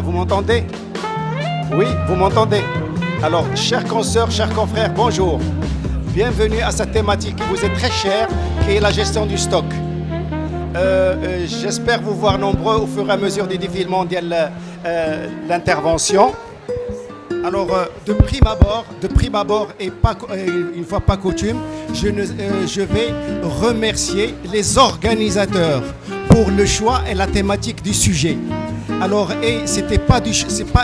Vous m'entendez? Oui, vous m'entendez? Alors, chers consoeurs, chers confrères, bonjour. Bienvenue à cette thématique qui vous est très chère, qui est la gestion du stock. J'espère vous voir nombreux au fur et à mesure des défilements de l'intervention. Alors, de prime abord et pas, une fois pas coutume, je vais remercier les organisateurs pour le choix et la thématique du sujet. Alors, et c'est pas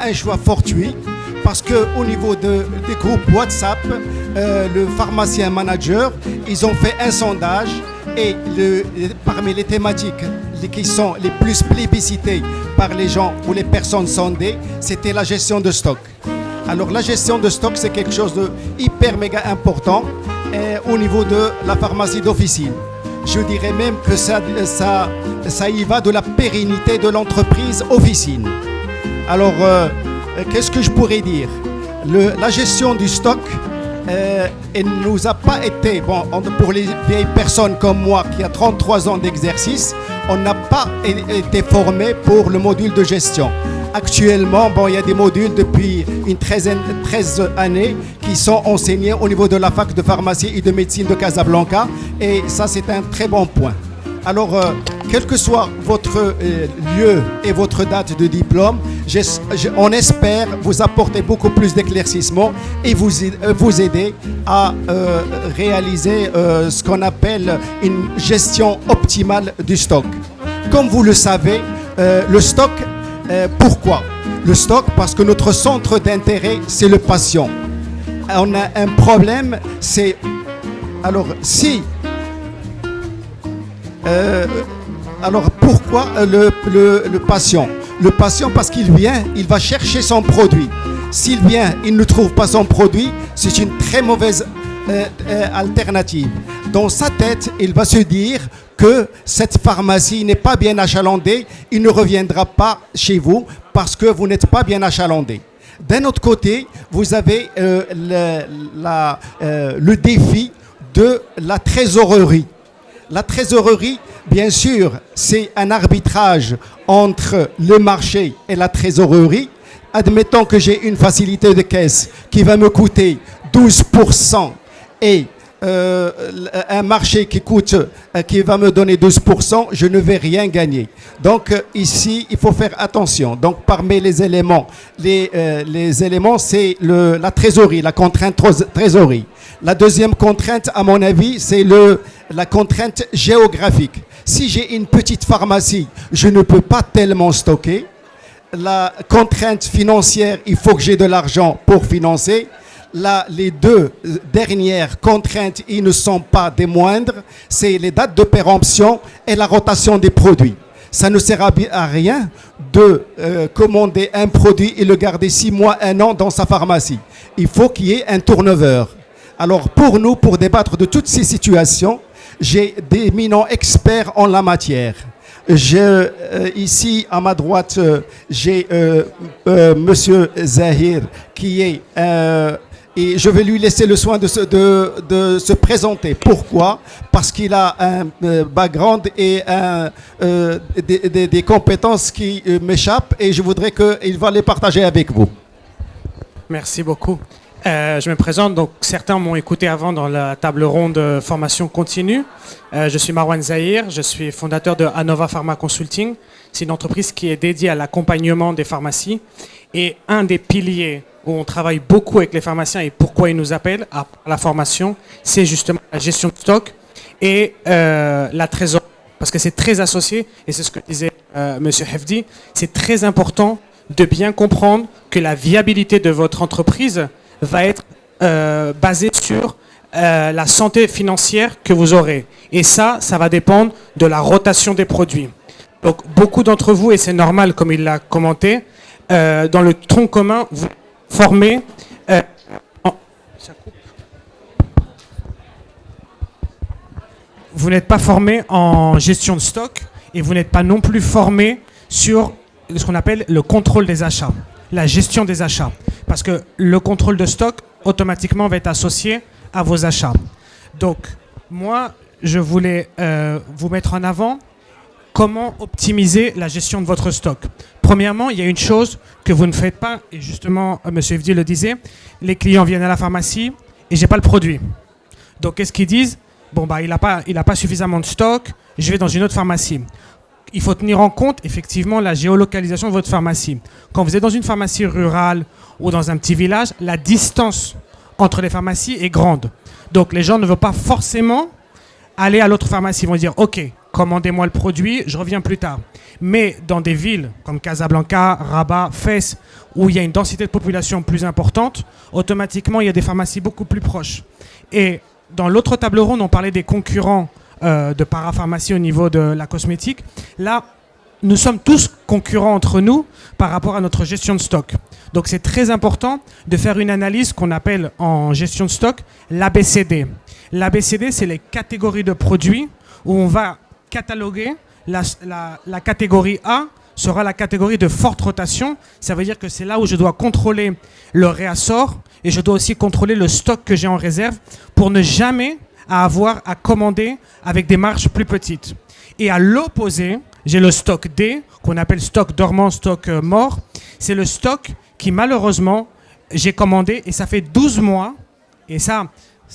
un choix fortuit, parce qu'au niveau des groupes WhatsApp, le pharmacien manager, ils ont fait un sondage et parmi les thématiques qui sont les plus plébiscitées par les gens ou les personnes sondées, c'était la gestion de stock. Alors la gestion de stock, c'est quelque chose de hyper méga important au niveau de la pharmacie d'officine. Je dirais même que ça y va de la pérennité de l'entreprise officine. Alors, qu'est-ce que je pourrais dire? La gestion du stock, elle ne nous a pas été, pour les vieilles personnes comme moi qui a 33 ans d'exercice, on n'a pas été formé pour le module de gestion. Actuellement, il y a des modules depuis une 13 années qui sont enseignés au niveau de la fac de pharmacie et de médecine de Casablanca, et ça c'est un très bon point. Alors, quel que soit votre lieu et votre date de diplôme, on espère vous apporter beaucoup plus d'éclaircissement et vous aider à réaliser ce qu'on appelle une gestion optimale du stock. Comme vous le savez, le stock, pourquoi? Le stock, parce que notre centre d'intérêt, c'est le patient. On a un problème, c'est... Alors, alors pourquoi le patient? Le patient, parce qu'il vient, il va chercher son produit. S'il vient, il ne trouve pas son produit, c'est une très mauvaise alternative. Dans sa tête, il va se dire que cette pharmacie n'est pas bien achalandée, il ne reviendra pas chez vous parce que vous n'êtes pas bien achalandé. D'un autre côté, vous avez le défi de la trésorerie. La trésorerie, bien sûr, c'est un arbitrage entre le marché et la trésorerie. Admettons que j'ai une facilité de caisse qui va me coûter 12% et un marché qui va me donner 12%, je ne vais rien gagner. Donc ici, il faut faire attention. Donc parmi les éléments, c'est la trésorerie, la contrainte trésorerie. La deuxième contrainte, à mon avis, c'est la contrainte géographique. Si j'ai une petite pharmacie, je ne peux pas tellement stocker. La contrainte financière, il faut que j'ai de l'argent pour financer. Les deux dernières contraintes, ils ne sont pas des moindres, c'est les dates de péremption et la rotation des produits. Ça ne sert à rien de commander un produit et le garder 6 mois, 1 an dans sa pharmacie. Il faut qu'il y ait un turnover. Alors pour nous, pour débattre de toutes ces situations, j'ai d'éminents experts en la matière. Ici, à ma droite, j'ai Monsieur Zahir, qui est... et je vais lui laisser le soin de se présenter. Pourquoi? Parce qu'il a un background et des compétences qui m'échappent et je voudrais qu'il va les partager avec vous. Merci beaucoup. Je me présente, donc certains m'ont écouté avant dans la table ronde formation continue. Je suis Marwan Zahir, je suis fondateur de Anova Pharma Consulting. C'est une entreprise qui est dédiée à l'accompagnement des pharmacies. Et un des piliers où on travaille beaucoup avec les pharmaciens et pourquoi ils nous appellent à la formation, c'est justement la gestion de stock et la trésorerie. Parce que c'est très associé, et c'est ce que disait Monsieur Hefdi, c'est très important de bien comprendre que la viabilité de votre entreprise va être basée sur la santé financière que vous aurez. Et ça va dépendre de la rotation des produits. Donc beaucoup d'entre vous, et c'est normal comme il l'a commenté, dans le tronc commun, vous formez... Vous n'êtes pas formé en gestion de stock et vous n'êtes pas non plus formé sur ce qu'on appelle le contrôle des achats, la gestion des achats. Parce que le contrôle de stock, automatiquement, va être associé à vos achats. Donc, moi, je voulais vous mettre en avant comment optimiser la gestion de votre stock. Premièrement, il y a une chose que vous ne faites pas, et justement, M. Evdi le disait, les clients viennent à la pharmacie et j'ai pas le produit. Donc, qu'est-ce qu'ils disent? Bon, bah, il a pas suffisamment de stock, je vais dans une autre pharmacie. Il faut tenir en compte, effectivement, la géolocalisation de votre pharmacie. Quand vous êtes dans une pharmacie rurale ou dans un petit village, la distance entre les pharmacies est grande. Donc, les gens ne veulent pas forcément aller à l'autre pharmacie. Ils vont dire, OK, commandez-moi le produit, je reviens plus tard. Mais dans des villes comme Casablanca, Rabat, Fès, où il y a une densité de population plus importante, automatiquement, il y a des pharmacies beaucoup plus proches. Et dans l'autre table ronde, on parlait des concurrents de parapharmacie au niveau de la cosmétique. Là, nous sommes tous concurrents entre nous par rapport à notre gestion de stock. Donc, c'est très important de faire une analyse qu'on appelle en gestion de stock l'ABCD. L'ABCD, c'est les catégories de produits où on va cataloguer. La catégorie A sera la catégorie de forte rotation. Ça veut dire que c'est là où je dois contrôler le réassort et je dois aussi contrôler le stock que j'ai en réserve pour ne jamais avoir à commander avec des marges plus petites. Et à l'opposé, j'ai le stock D, qu'on appelle stock dormant, stock mort. C'est le stock qui, malheureusement, j'ai commandé et ça fait 12 mois. Et ça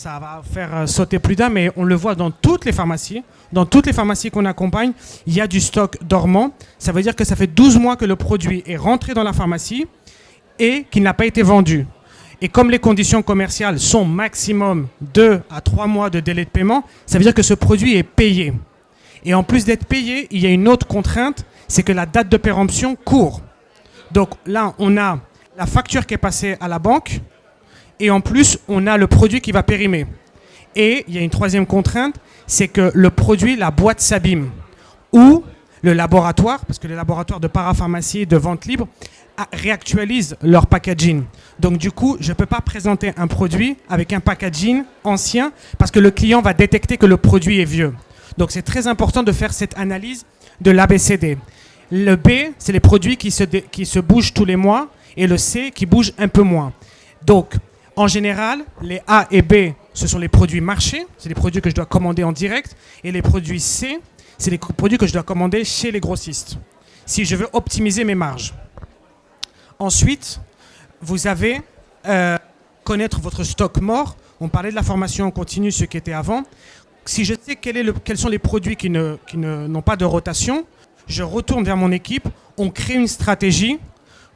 va faire sauter plus d'un, mais on le voit dans toutes les pharmacies. Dans toutes les pharmacies qu'on accompagne, il y a du stock dormant. Ça veut dire que ça fait 12 mois que le produit est rentré dans la pharmacie et qu'il n'a pas été vendu. Et comme les conditions commerciales sont maximum 2 à 3 mois de délai de paiement, ça veut dire que ce produit est payé. Et en plus d'être payé, il y a une autre contrainte, c'est que la date de péremption court. Donc là, on a la facture qui est passée à la banque et en plus, on a le produit qui va périmer. Et il y a une troisième contrainte, c'est que le produit, la boîte s'abîme. Ou le laboratoire, parce que les laboratoires de parapharmacie et de vente libre réactualisent leur packaging. Donc du coup, je ne peux pas présenter un produit avec un packaging ancien parce que le client va détecter que le produit est vieux. Donc c'est très important de faire cette analyse de l'ABCD. Le B, c'est les produits qui se bougent tous les mois et le C qui bouge un peu moins. Donc en général, les A et B, ce sont les produits marchés, c'est les produits que je dois commander en direct, et les produits C, c'est les produits que je dois commander chez les grossistes, si je veux optimiser mes marges. Ensuite, vous avez connaître votre stock mort. On parlait de la formation en continu, ce qui était avant. Si je sais quels sont les produits qui n'ont pas de rotation, je retourne vers mon équipe, on crée une stratégie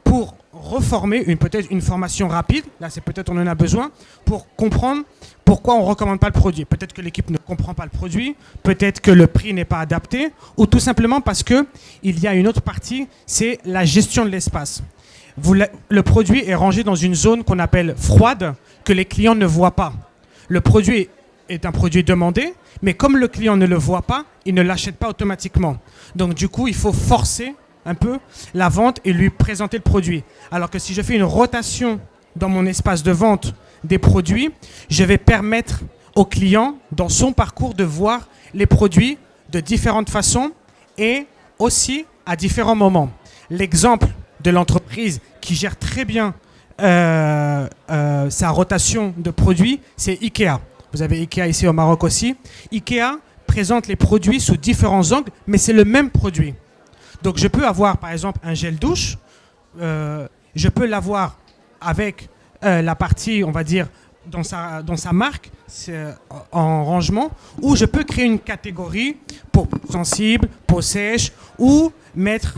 pour reformer peut-être une formation rapide, là c'est peut-être on en a besoin, pour comprendre pourquoi on ne recommande pas le produit. Peut-être que l'équipe ne comprend pas le produit, peut-être que le prix n'est pas adapté, ou tout simplement parce qu'il y a une autre partie, c'est la gestion de l'espace. Le produit est rangé dans une zone qu'on appelle froide, que les clients ne voient pas. Le produit est un produit demandé, mais comme le client ne le voit pas, il ne l'achète pas automatiquement. Donc du coup, il faut forcer un peu la vente et lui présenter le produit. Alors que si je fais une rotation dans mon espace de vente des produits, je vais permettre au client, dans son parcours, de voir les produits de différentes façons et aussi à différents moments. L'exemple de l'entreprise qui gère très bien sa rotation de produits, c'est Ikea. Vous avez Ikea ici au Maroc aussi. Ikea présente les produits sous différents angles, mais c'est le même produit. Donc je peux avoir par exemple un gel douche, je peux l'avoir avec la partie, on va dire, dans sa marque, en rangement, ou je peux créer une catégorie pour peau sensible, peau sèche, ou mettre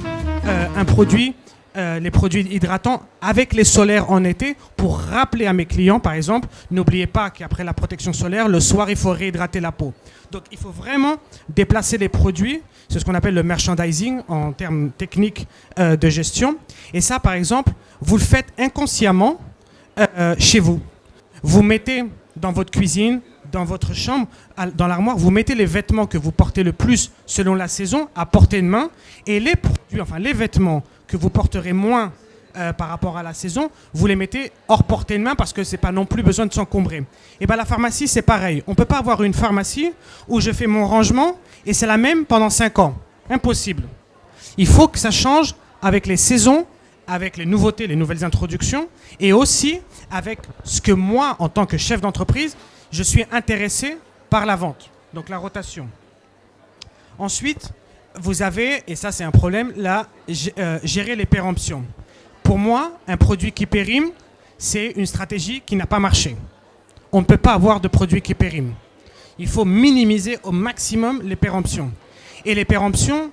un produit, les produits hydratants avec les solaires en été pour rappeler à mes clients, par exemple, n'oubliez pas qu'après la protection solaire, le soir, il faut réhydrater la peau. Donc il faut vraiment déplacer les produits, c'est ce qu'on appelle le merchandising en termes techniques de gestion. Et ça, par exemple, vous le faites inconsciemment chez vous. Vous mettez dans votre cuisine, dans votre chambre, dans l'armoire, vous mettez les vêtements que vous portez le plus selon la saison à portée de main et les produits, enfin les vêtements que vous porterez moins par rapport à la saison, vous les mettez hors portée de main parce que c'est pas non plus besoin de s'encombrer. Et bien la pharmacie, c'est pareil. On ne peut pas avoir une pharmacie où je fais mon rangement et c'est la même pendant 5 ans. Impossible. Il faut que ça change avec les saisons, avec les nouveautés, les nouvelles introductions et aussi avec ce que moi, en tant que chef d'entreprise, je suis intéressé par la vente, donc la rotation. Ensuite, vous avez, et ça c'est un problème, là, gérer les péremptions. Pour moi, un produit qui périme, c'est une stratégie qui n'a pas marché. On ne peut pas avoir de produit qui périme. Il faut minimiser au maximum les péremptions. Et les péremptions,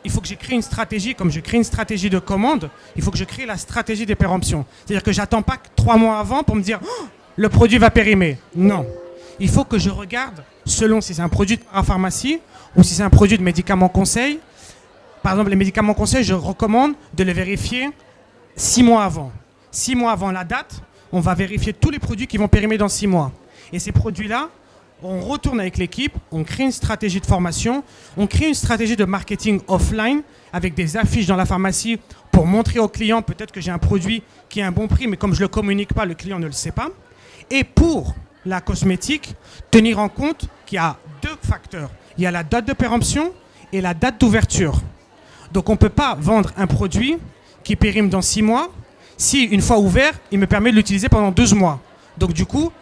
il faut que j'ai créé une stratégie, comme je crée une stratégie de commande, il faut que je crée la stratégie des péremptions. C'est-à-dire que je n'attends pas 3 mois avant pour me dire oh, le produit va périmer. Non. Il faut que je regarde selon si c'est un produit de parapharmacie ou si c'est un produit de médicaments conseil. Par exemple, les médicaments conseils, je recommande de les vérifier 6 mois avant. 6 mois avant la date, on va vérifier tous les produits qui vont périmer dans 6 mois. Et ces produits-là, on retourne avec l'équipe, on crée une stratégie de formation, on crée une stratégie de marketing offline avec des affiches dans la pharmacie pour montrer au client peut-être que j'ai un produit qui a un bon prix, mais comme je ne le communique pas, le client ne le sait pas. Et pour la cosmétique, tenir en compte qu'il y a 2 facteurs. Il y a la date de péremption et la date d'ouverture. Donc on ne peut pas vendre un produit qui périme dans 6 mois si, une fois ouvert, il me permet de l'utiliser pendant 12 mois. Donc du coup,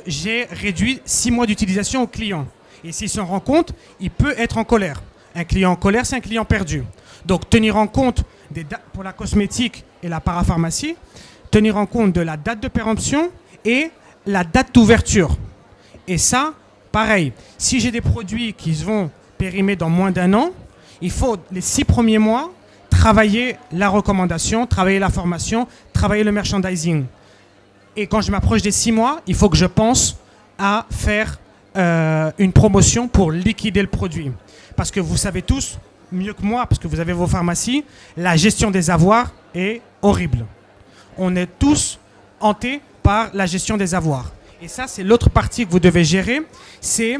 j'ai réduit 6 mois d'utilisation au client. Et s'il s'en rend compte, il peut être en colère. Un client en colère, c'est un client perdu. Donc tenir en compte des dates pour la cosmétique et la parapharmacie, tenir en compte de la date de péremption et la date d'ouverture. Et ça, pareil, si j'ai des produits qui vont périmer dans moins d'1 an, il faut les 6 premiers mois travailler la recommandation, travailler la formation, travailler le merchandising. Et quand je m'approche des 6 mois, il faut que je pense à faire une promotion pour liquider le produit. Parce que vous savez tous, mieux que moi, parce que vous avez vos pharmacies, la gestion des avoirs est horrible. On est tous hantés par la gestion des avoirs. Et ça, c'est l'autre partie que vous devez gérer, c'est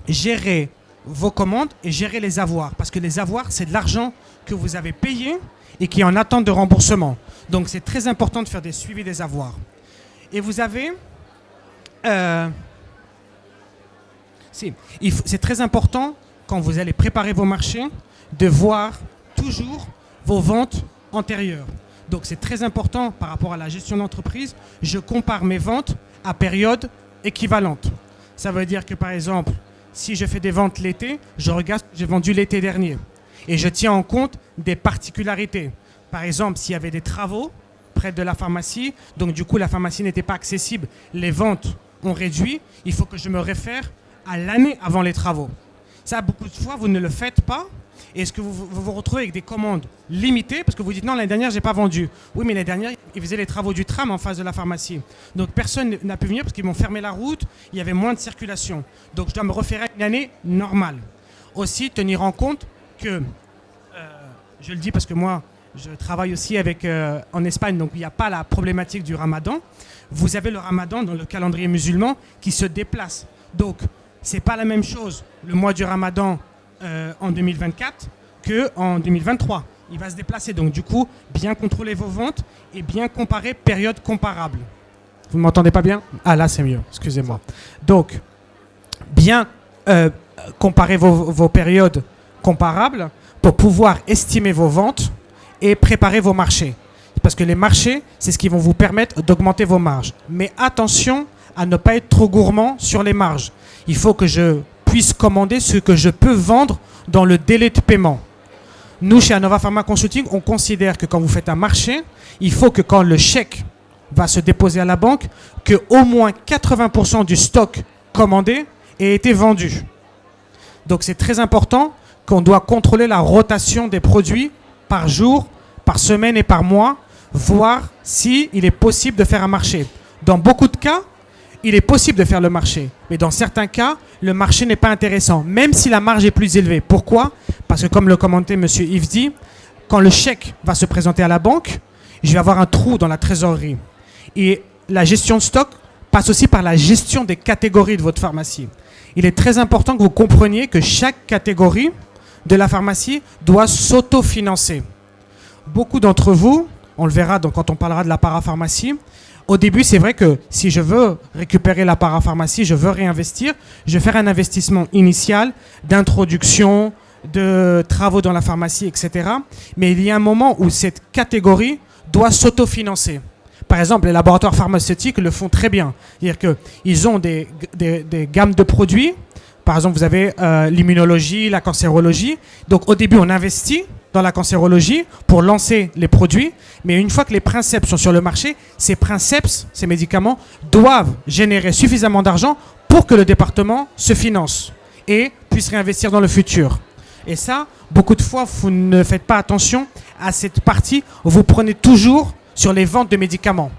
gérer vos commandes et gérer les avoirs. Parce que les avoirs, c'est de l'argent que vous avez payé et qui est en attente de remboursement. Donc, c'est très important de faire des suivis des avoirs. Et vous avez... c'est très important, quand vous allez préparer vos marchés, de voir toujours vos ventes antérieures. Donc, c'est très important par rapport à la gestion d'entreprise. Je compare mes ventes à période équivalente. Ça veut dire que, par exemple, si je fais des ventes l'été, je regarde ce que j'ai vendu l'été dernier. Et je tiens en compte des particularités. Par exemple, s'il y avait des travaux près de la pharmacie, donc du coup la pharmacie n'était pas accessible, les ventes ont réduit, il faut que je me réfère à l'année avant les travaux. Ça, beaucoup de fois, vous ne le faites pas. Et est-ce que vous vous retrouvez avec des commandes limitées parce que vous dites non, l'année dernière, je n'ai pas vendu. Oui, mais l'année dernière, ils faisaient les travaux du tram en face de la pharmacie. Donc personne n'a pu venir parce qu'ils m'ont fermé la route, il y avait moins de circulation. Donc je dois me référer à une année normale. Aussi, tenir en compte que, je le dis parce que moi, je travaille aussi en Espagne, donc il n'y a pas la problématique du ramadan. Vous avez le ramadan dans le calendrier musulman qui se déplace. Donc, ce n'est pas la même chose le mois du ramadan en 2024 qu'en 2023. Il va se déplacer. Donc, du coup, bien contrôler vos ventes et bien comparer périodes comparables. Vous ne m'entendez pas bien? Ah, là, c'est mieux. Excusez-moi. Donc, bien comparer vos périodes comparables pour pouvoir estimer vos ventes et préparer vos marchés. Parce que les marchés, c'est ce qui vont vous permettre d'augmenter vos marges. Mais attention à ne pas être trop gourmand sur les marges. Il faut que je puisse commander ce que je peux vendre dans le délai de paiement. Nous, chez Anova Pharma Consulting, on considère que quand vous faites un marché, il faut que quand le chèque va se déposer à la banque, que au moins 80% du stock commandé ait été vendu. Donc c'est très important qu'on doit contrôler la rotation des produits par jour, par semaine et par mois, voir s'il est possible de faire un marché. Dans beaucoup de cas, il est possible de faire le marché. Mais dans certains cas, le marché n'est pas intéressant, même si la marge est plus élevée. Pourquoi? Parce que comme le commentait M. Yves dit, quand le chèque va se présenter à la banque, je vais avoir un trou dans la trésorerie. Et la gestion de stock passe aussi par la gestion des catégories de votre pharmacie. Il est très important que vous compreniez que chaque catégorie de la pharmacie doit s'autofinancer. Beaucoup d'entre vous, on le verra donc quand on parlera de la parapharmacie, au début, c'est vrai que si je veux récupérer la parapharmacie, je veux réinvestir, je vais faire un investissement initial d'introduction, de travaux dans la pharmacie, etc. Mais il y a un moment où cette catégorie doit s'autofinancer. Par exemple, les laboratoires pharmaceutiques le font très bien. C'est-à-dire qu'ils ont des gammes de produits. par exemple, vous avez l'immunologie, la cancérologie. Donc au début, on investit dans la cancérologie pour lancer les produits, mais une fois que les princeps sont sur le marché, ces princeps, ces médicaments, doivent générer suffisamment d'argent pour que le département se finance et puisse réinvestir dans le futur. Et ça, beaucoup de fois, vous ne faites pas attention à cette partie. Vous prenez toujours sur les ventes de médicaments.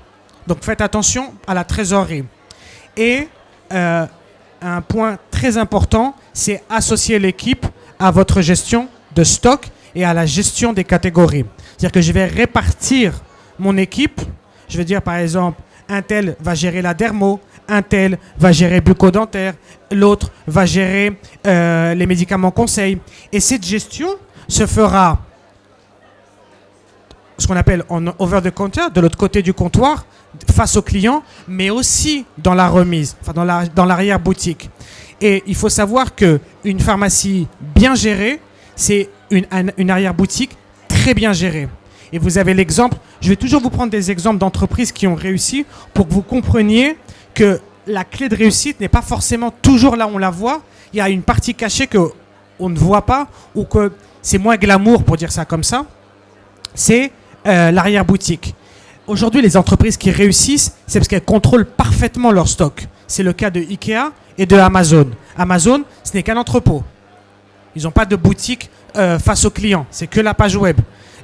Donc faites attention à la trésorerie. Et un point très important, c'est associer l'équipe à votre gestion de stock et à la gestion des catégories. C'est-à-dire que je vais répartir mon équipe. Je vais dire par exemple, un tel va gérer la dermo, un tel va gérer bucco-dentaire, l'autre va gérer les médicaments conseils. Et cette gestion se fera ce qu'on appelle en over the counter, de l'autre côté du comptoir, face au client, mais aussi dans la remise, enfin dans l'arrière-boutique. Et il faut savoir qu'une pharmacie bien gérée, c'est une arrière-boutique très bien gérée. Et vous avez l'exemple, je vais toujours vous prendre des exemples d'entreprises qui ont réussi pour que vous compreniez que la clé de réussite n'est pas forcément toujours là où on la voit. Il y a une partie cachée qu'on ne voit pas ou que c'est moins glamour pour dire ça comme ça. C'est l'arrière-boutique. Aujourd'hui, les entreprises qui réussissent, c'est parce qu'elles contrôlent parfaitement leur stock. C'est le cas de Ikea et de Amazon. Amazon, ce n'est qu'un entrepôt. Ils n'ont pas de boutique face aux clients. C'est que la page web.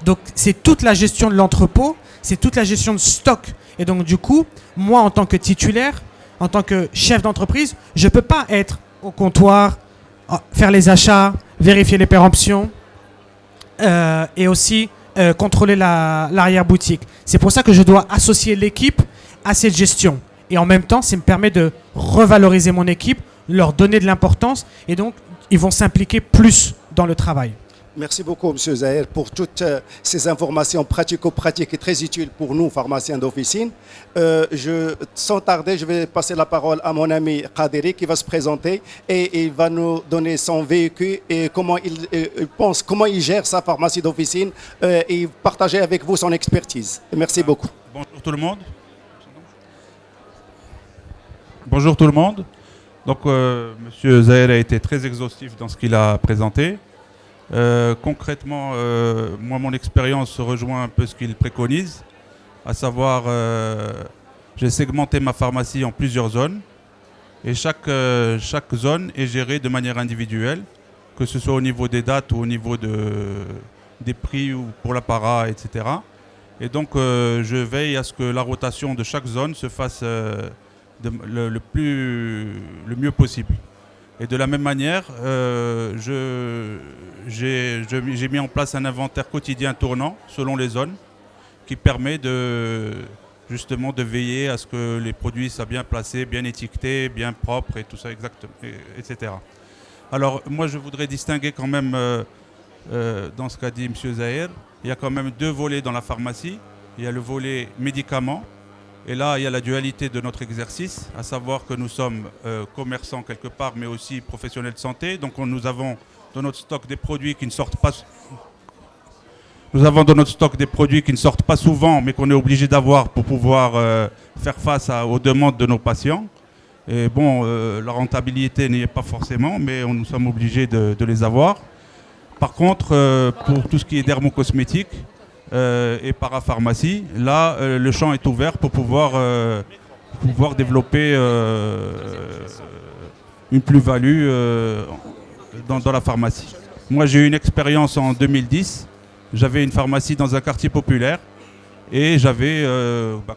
Donc, c'est toute la gestion de l'entrepôt, c'est toute la gestion de stock. Et donc, du coup, moi, en tant que titulaire, en tant que chef d'entreprise, je ne peux pas être au comptoir, faire les achats, vérifier les péremptions et aussi contrôler l'arrière-boutique. C'est pour ça que je dois associer l'équipe à cette gestion. Et en même temps, ça me permet de revaloriser mon équipe, leur donner de l'importance et donc, ils vont s'impliquer plus dans le travail. Merci beaucoup, M. Zahir, pour toutes ces informations pratico-pratiques et très utiles pour nous, pharmaciens d'officine. Sans tarder, je vais passer la parole à mon ami Qadiri qui va se présenter et il va nous donner son véhicule et comment il pense, comment il gère sa pharmacie d'officine et partager avec vous son expertise. Merci beaucoup. Bonjour tout le monde. Bonjour tout le monde. Donc, M. Zahir a été très exhaustif dans ce qu'il a présenté. Concrètement, moi, mon expérience rejoint un peu ce qu'il préconise, à savoir, j'ai segmenté ma pharmacie en plusieurs zones et chaque zone est gérée de manière individuelle, que ce soit au niveau des dates ou au niveau des prix ou pour l'apparat, etc. Et donc, je veille à ce que la rotation de chaque zone se fasse le mieux possible. Et de la même manière, j'ai mis en place un inventaire quotidien tournant selon les zones qui permet justement de veiller à ce que les produits soient bien placés, bien étiquetés, bien propres et tout ça, exactement, etc. Alors moi je voudrais distinguer quand même, dans ce qu'a dit M. Zahir, il y a quand même deux volets dans la pharmacie. Il y a le volet médicaments. Et là, il y a la dualité de notre exercice, à savoir que nous sommes commerçants quelque part, mais aussi professionnels de santé. Donc nous avons dans notre stock des produits qui ne sortent pas. Nous avons dans notre stock des produits qui ne sortent pas souvent, mais qu'on est obligé d'avoir pour pouvoir faire face aux demandes de nos patients. Et bon, la rentabilité n'y est pas forcément, mais nous sommes obligés de les avoir. Par contre, pour tout ce qui est dermocosmétique, et parapharmacie, là le champ est ouvert pour pouvoir développer une plus-value dans la pharmacie. Moi j'ai eu une expérience en 2010, j'avais une pharmacie dans un quartier populaire et j'avais,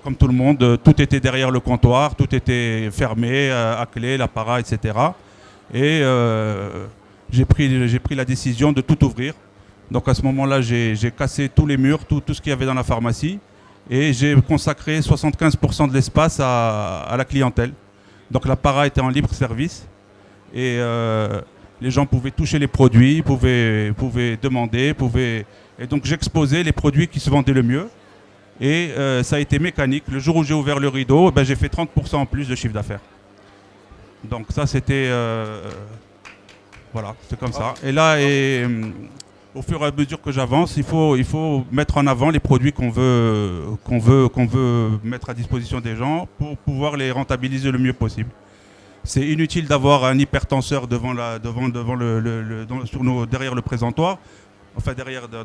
comme tout le monde, tout était derrière le comptoir, tout était fermé, à clé, l'apparat, etc. Et j'ai pris la décision de tout ouvrir. Donc à ce moment-là, j'ai cassé tous les murs, tout ce qu'il y avait dans la pharmacie et j'ai consacré 75% de l'espace à la clientèle. Donc l'apparat était en libre service et les gens pouvaient toucher les produits, pouvaient demander, Et donc j'exposais les produits qui se vendaient le mieux et ça a été mécanique. Le jour où j'ai ouvert le rideau, j'ai fait 30% en plus de chiffre d'affaires. Donc ça c'était... voilà, c'est comme ça. Et là... au fur et à mesure que j'avance, il faut mettre en avant les produits qu'on veut mettre à disposition des gens pour pouvoir les rentabiliser le mieux possible. C'est inutile d'avoir un hypertenseur derrière le présentoir, enfin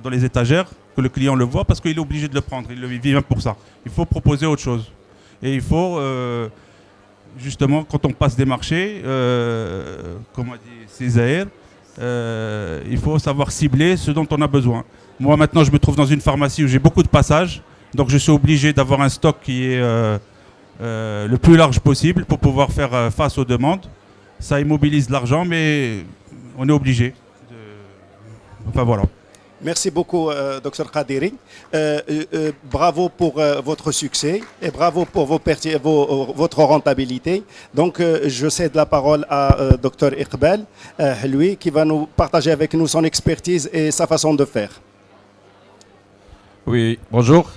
dans les étagères, que le client le voit parce qu'il est obligé de le prendre. Il vient pour ça. Il faut proposer autre chose. Et il faut, justement, quand on passe des marchés, comme a dit Césaire, il faut savoir cibler ce dont on a besoin. Moi, maintenant, je me trouve dans une pharmacie où j'ai beaucoup de passages. Donc, je suis obligé d'avoir un stock qui est le plus large possible pour pouvoir faire face aux demandes. Ça immobilise de l'argent, mais on est obligé. Enfin, voilà. Merci beaucoup, Dr Kadiri. Bravo pour votre succès et bravo pour votre rentabilité. Donc, je cède la parole à Dr Iqbal, lui, qui va nous partager avec nous son expertise et sa façon de faire. Oui, bonjour.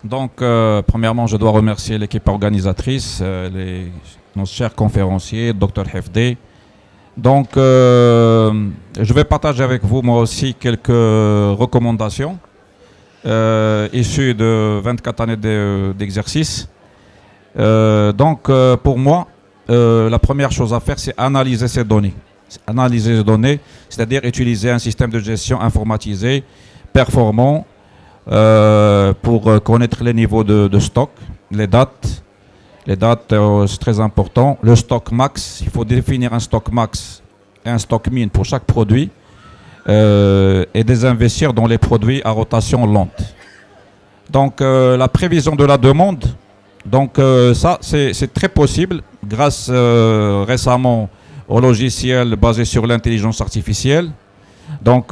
Donc, premièrement, je dois remercier l'équipe organisatrice, nos chers conférenciers, Dr Hefdé. Donc, je vais partager avec vous, moi aussi, quelques recommandations issues de 24 années d'exercice. Donc, pour moi, la première chose à faire, c'est analyser ces données. Analyser les données, c'est-à-dire utiliser un système de gestion informatisé, performant, pour connaître les niveaux de stock, les dates. Les dates, c'est très important. Le stock max, il faut définir un stock max et un stock min pour chaque produit et désinvestir dans les produits à rotation lente. Donc, la prévision de la demande, donc ça, c'est très possible grâce récemment au logiciel basé sur l'intelligence artificielle. Donc,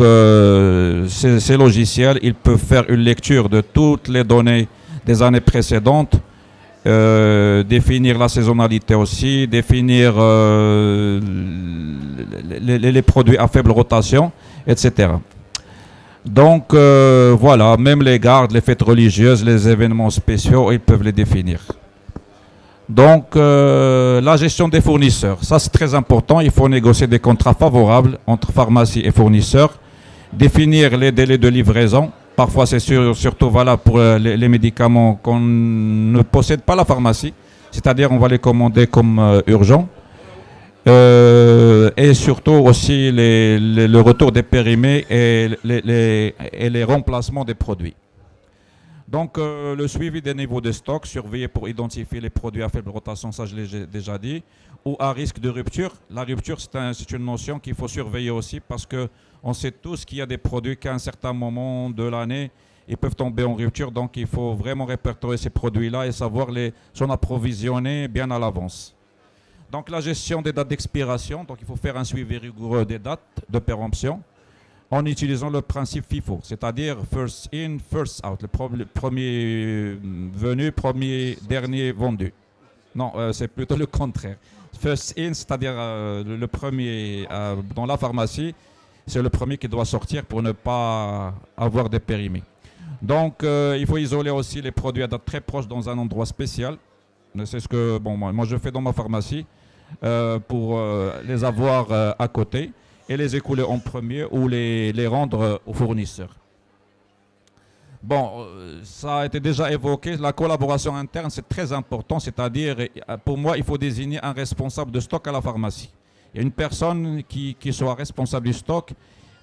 ces logiciels, ils peuvent faire une lecture de toutes les données des années précédentes, définir la saisonnalité aussi, définir les produits à faible rotation, etc. Donc, voilà, même les gardes, les fêtes religieuses, les événements spéciaux, ils peuvent les définir. Donc, la gestion des fournisseurs, ça c'est très important. Il faut négocier des contrats favorables entre pharmacie et fournisseurs, définir les délais de livraison. Parfois, c'est surtout valable pour les médicaments qu'on ne possède pas à la pharmacie, c'est-à-dire on va les commander comme urgents. Et surtout aussi le retour des périmés et les remplacements des produits. Donc, le suivi des niveaux de stock, surveiller pour identifier les produits à faible rotation, ça je l'ai déjà dit, ou à risque de rupture. La rupture, c'est une notion qu'il faut surveiller aussi parce qu'on sait tous qu'il y a des produits qu'à un certain moment de l'année, ils peuvent tomber en rupture. Donc, il faut vraiment répertorier ces produits-là et savoir s'en approvisionner bien à l'avance. Donc, la gestion des dates d'expiration, donc il faut faire un suivi rigoureux des dates de péremption, en utilisant le principe FIFO, c'est-à-dire first in, first out, le premier venu, premier dernier vendu. Non, c'est plutôt le contraire. First in, c'est-à-dire le premier dans la pharmacie, c'est le premier qui doit sortir pour ne pas avoir des périmés. Donc, il faut isoler aussi les produits à date très proche dans un endroit spécial. C'est ce que moi je fais dans ma pharmacie pour les avoir à côté et les écouler en premier ou les rendre aux fournisseurs. Bon, ça a été déjà évoqué, la collaboration interne c'est très important, c'est-à-dire pour moi il faut désigner un responsable de stock à la pharmacie. Il y a une personne qui soit responsable du stock,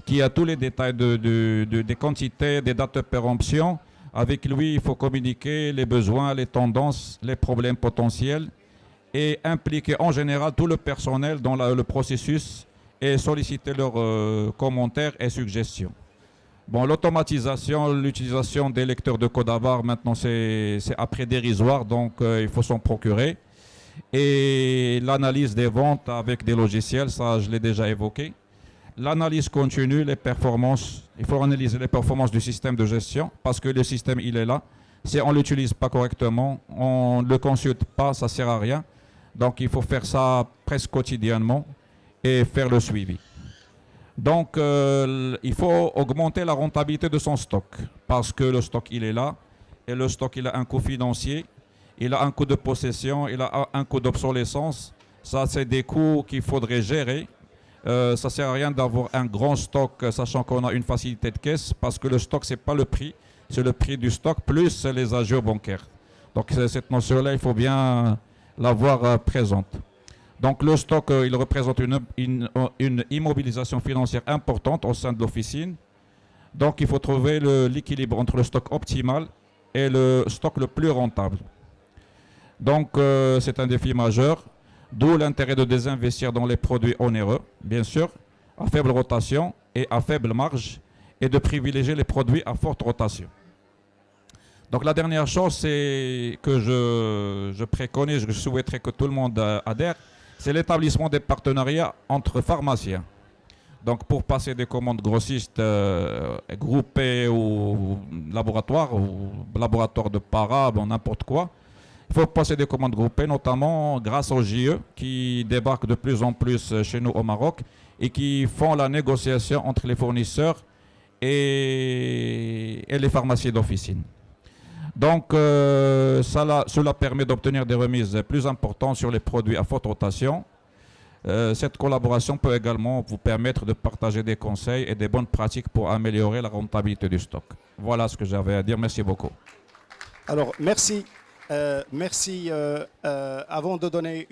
qui a tous les détails des quantités, des dates de péremption. Avec lui, il faut communiquer les besoins, les tendances, les problèmes potentiels et impliquer en général tout le personnel dans le processus et solliciter leurs commentaires et suggestions. Bon, l'automatisation, l'utilisation des lecteurs de code à barre, maintenant c'est à prix dérisoire, donc il faut s'en procurer. Et l'analyse des ventes avec des logiciels, ça je l'ai déjà évoqué. L'analyse continue, les performances, il faut analyser les performances du système de gestion parce que le système il est là. Si on ne l'utilise pas correctement, on ne le consulte pas, ça ne sert à rien. Donc il faut faire ça presque quotidiennement et faire le suivi. Donc il faut augmenter la rentabilité de son stock parce que le stock il est là et le stock il a un coût financier, il a un coût de possession, il a un coût d'obsolescence. Ça c'est des coûts qu'il faudrait gérer. Ça ne sert à rien d'avoir un grand stock sachant qu'on a une facilité de caisse parce que le stock, ce n'est pas le prix, c'est le prix du stock plus les agios bancaires. Donc cette notion-là, il faut bien l'avoir présente. Donc le stock, il représente une immobilisation financière importante au sein de l'officine. Donc il faut trouver l'équilibre entre le stock optimal et le stock le plus rentable. Donc c'est un défi majeur, d'où l'intérêt de désinvestir dans les produits onéreux, bien sûr, à faible rotation et à faible marge, et de privilégier les produits à forte rotation. Donc la dernière chose que je préconise, je souhaiterais que tout le monde adhère, c'est l'établissement des partenariats entre pharmaciens. Donc pour passer des commandes grossistes groupées ou laboratoires de para, n'importe quoi, il faut passer des commandes groupées, notamment grâce aux JE qui débarquent de plus en plus chez nous au Maroc et qui font la négociation entre les fournisseurs et les pharmacies d'officine. Donc cela permet d'obtenir des remises plus importantes sur les produits à forte rotation. Cette collaboration peut également vous permettre de partager des conseils et des bonnes pratiques pour améliorer la rentabilité du stock. Voilà ce que j'avais à dire. Merci beaucoup. Alors, merci. Avant de donner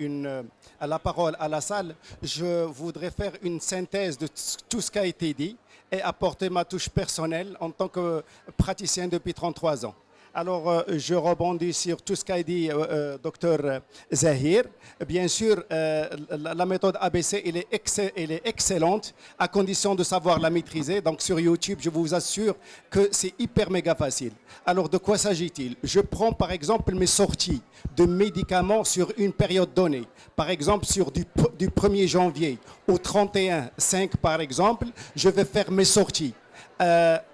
la parole à la salle, je voudrais faire une synthèse de tout ce qui a été dit et apporter ma touche personnelle en tant que praticien depuis 33 ans. Alors, je rebondis sur tout ce qu'a dit Dr Zahir. Bien sûr, la méthode ABC, elle est excellente à condition de savoir la maîtriser. Donc, sur YouTube, je vous assure que c'est hyper méga facile. Alors, de quoi s'agit-il? Je prends par exemple mes sorties de médicaments sur une période donnée. Par exemple, du 1er janvier au 31/5, par exemple, je vais faire mes sorties.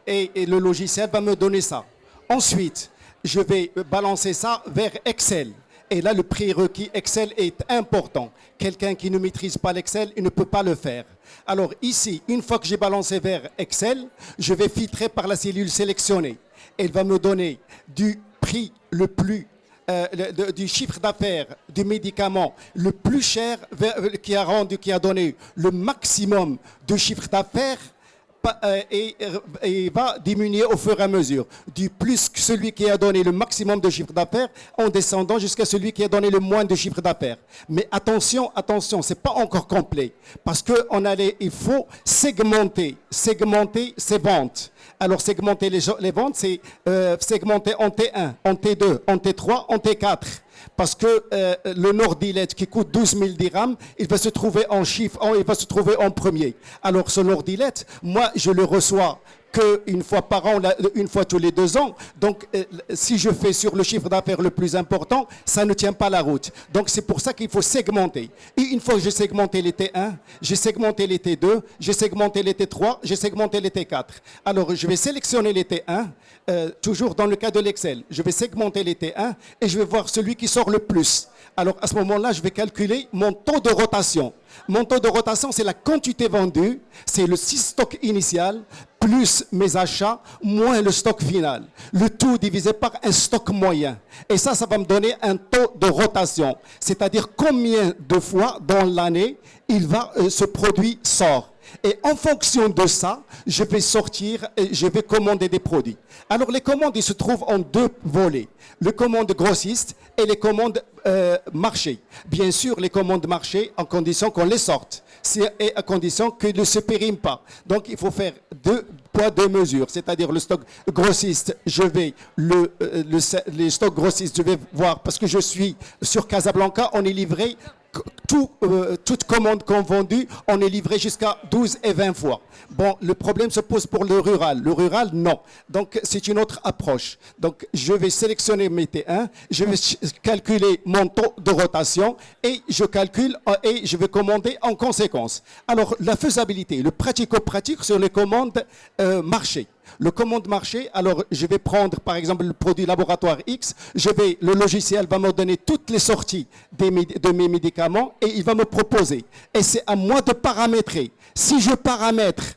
Et le logiciel va me donner ça. Ensuite, je vais balancer ça vers Excel. Et là, le prérequis Excel est important. Quelqu'un qui ne maîtrise pas l'Excel, il ne peut pas le faire. Alors ici, une fois que j'ai balancé vers Excel, je vais filtrer par la cellule sélectionnée. Elle va me donner du prix le plus, du chiffre d'affaires du médicament le plus cher qui a donné le maximum de chiffre d'affaires. Et va diminuer au fur et à mesure, du plus que celui qui a donné le maximum de chiffre d'affaires en descendant jusqu'à celui qui a donné le moins de chiffre d'affaires. Mais attention, c'est pas encore complet parce que il faut segmenter ses ventes. Alors segmenter les ventes, c'est segmenter en T1, en T2, en T3, en T4. Parce que le Nordilette qui coûte 12 000 dirhams, il va se trouver il va se trouver en premier. Alors ce Nordilette, moi je le reçois qu'une fois par an, une fois tous les 2 ans. Donc, si je fais sur le chiffre d'affaires le plus important, ça ne tient pas la route. Donc, c'est pour ça qu'il faut segmenter. Et une fois que j'ai segmenté les T1, j'ai segmenté les T2, j'ai segmenté les T3, j'ai segmenté les T4. Alors, je vais sélectionner les T1, toujours dans le cas de l'Excel. Je vais segmenter les T1 et je vais voir celui qui sort le plus. Alors, à ce moment-là, je vais calculer mon taux de rotation. Mon taux de rotation, c'est la quantité vendue, c'est le stock initial, plus mes achats, moins le stock final. Le tout divisé par un stock moyen. Et ça va me donner un taux de rotation. C'est-à-dire combien de fois dans l'année ce produit sort. Et en fonction de ça, je vais sortir et je vais commander des produits. Alors les commandes, ils se trouvent en 2 volets. Les commandes grossistes et les commandes marché. Bien sûr, les commandes marché en condition qu'on les sorte. Et à condition qu'ils ne se périment pas. Donc il faut faire 2 poids, 2 mesures. C'est-à-dire le stock grossiste, les stocks grossistes, je vais voir, parce que je suis sur Casablanca, on est livré toute commande qu'on vendue, on est livré jusqu'à 12 et 20 fois. Bon, le problème se pose pour le rural. Le rural, non. Donc, c'est une autre approche. Donc, je vais sélectionner mes T1, je vais calculer mon taux de rotation et je calcule et je vais commander en conséquence. Alors, la faisabilité, le pratico-pratique sur les commandes marché. Le commande marché, alors je vais prendre par exemple le produit laboratoire X, le logiciel va me donner toutes les sorties de mes médicaments et il va me proposer. Et c'est à moi de paramétrer. Si je paramètre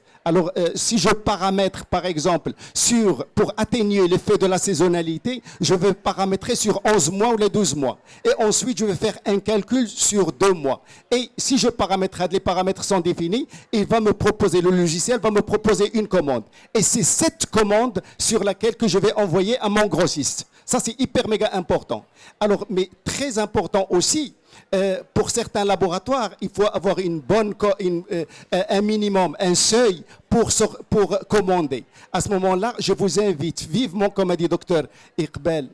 par exemple pour atténuer l'effet de la saisonnalité, je vais paramétrer sur 11 mois ou les 12 mois. Et ensuite, je vais faire un calcul sur 2 mois. Et si les paramètres sont définis, le logiciel va me proposer une commande. Et c'est cette commande sur laquelle que je vais envoyer à mon grossiste. Ça, c'est hyper méga important. Alors, mais très important aussi, pour certains laboratoires, il faut avoir un minimum, un seuil pour commander. À ce moment-là, je vous invite vivement, comme a dit docteur Iqbal,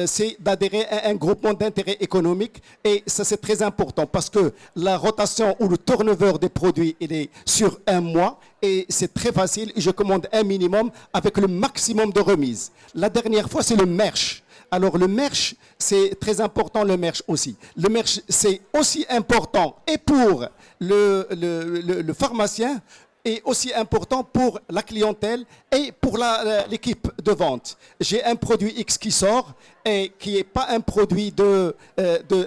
c'est d'adhérer à un groupement d'intérêt économique, et ça c'est très important parce que la rotation ou le turnover des produits il est sur un mois et c'est très facile, et je commande un minimum avec le maximum de remise. La dernière fois c'est le merch. Alors le merch, c'est très important, le merch aussi. Le merch, c'est aussi important et pour le pharmacien, et aussi important pour la clientèle et pour l'équipe de vente. J'ai un produit X qui sort et qui n'est pas un produit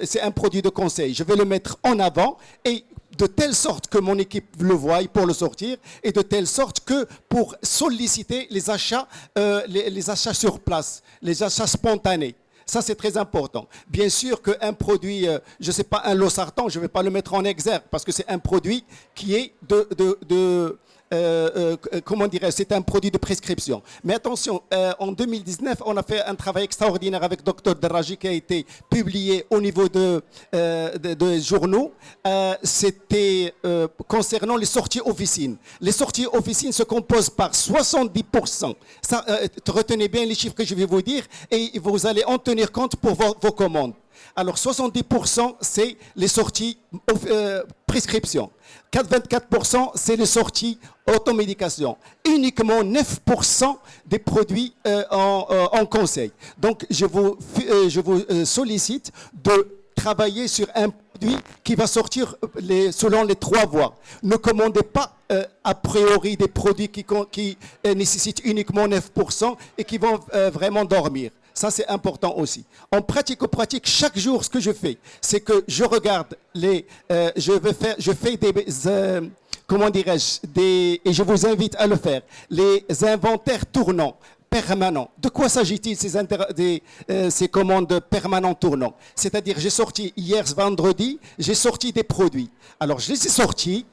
c'est un produit de conseil. Je vais le mettre en avant et de telle sorte que mon équipe le voie pour le sortir, et de telle sorte que pour solliciter les achats sur place, les achats spontanés. Ça, c'est très important. Bien sûr qu'un produit, je ne sais pas, un losartan, je ne vais pas le mettre en exergue parce que c'est un produit qui est comment dirais-je, c'est un produit de prescription. Mais attention, en 2019, on a fait un travail extraordinaire avec Dr Daraji qui a été publié au niveau de journaux. C'était concernant les sorties officines. Les sorties officines se composent par 70%. Ça, retenez bien les chiffres que je vais vous dire et vous allez en tenir compte pour vos commandes. Alors 70% c'est les sorties prescription. 24% c'est les sorties automédication. Uniquement 9% des produits en conseil. Donc je vous sollicite de travailler sur un produit qui va sortir selon les 3 voies. Ne commandez pas a priori des produits qui nécessitent uniquement 9% et qui vont vraiment dormir. Ça, c'est important aussi. En pratique, chaque jour, ce que je fais, c'est que je regarde je fais comment dirais-je, et je vous invite à le faire, les inventaires tournants permanents. De quoi s'agit-il ces commandes permanents tournants? C'est-à-dire, j'ai sorti hier vendredi, j'ai sorti des produits. Alors, je les ai sortis.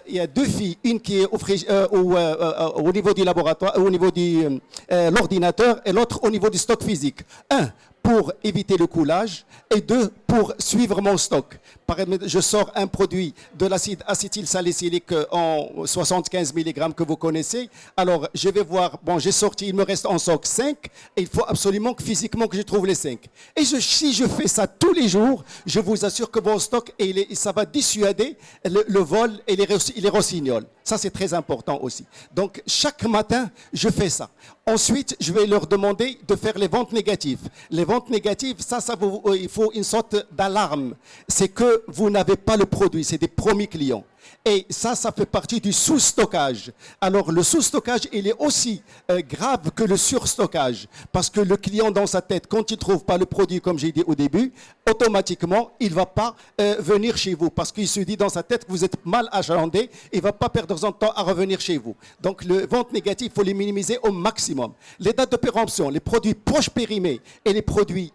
Il y a 2 filles, une qui est au niveau du laboratoire, au niveau de l'ordinateur, et l'autre au niveau du stock physique. 1, pour éviter le coulage, et 2, pour suivre mon stock. Je sors un produit de l'acide acétylsalicylique en 75 mg que vous connaissez. Alors, je vais voir, bon, j'ai sorti, il me reste en stock 5, et il faut absolument que physiquement que je trouve les 5. Et si je fais ça tous les jours, je vous assure que mon stock, ça va dissuader le vol et les rossignols. Ça, c'est très important aussi. Donc, chaque matin, je fais ça. Ensuite, je vais leur demander de faire les ventes négatives. Les ventes négatives, il faut une sorte d'alarme. C'est que vous n'avez pas le produit, c'est des promis clients. Et ça fait partie du sous-stockage. Alors, le sous-stockage, il est aussi grave que le surstockage. Parce que le client, dans sa tête, quand il ne trouve pas le produit, comme j'ai dit au début, automatiquement, il ne va pas venir chez vous. Parce qu'il se dit dans sa tête que vous êtes mal achalandé, il ne va pas perdre son temps à revenir chez vous. Donc, les ventes négatives, il faut les minimiser au maximum. Les dates de péremption, les produits proches périmés et les produits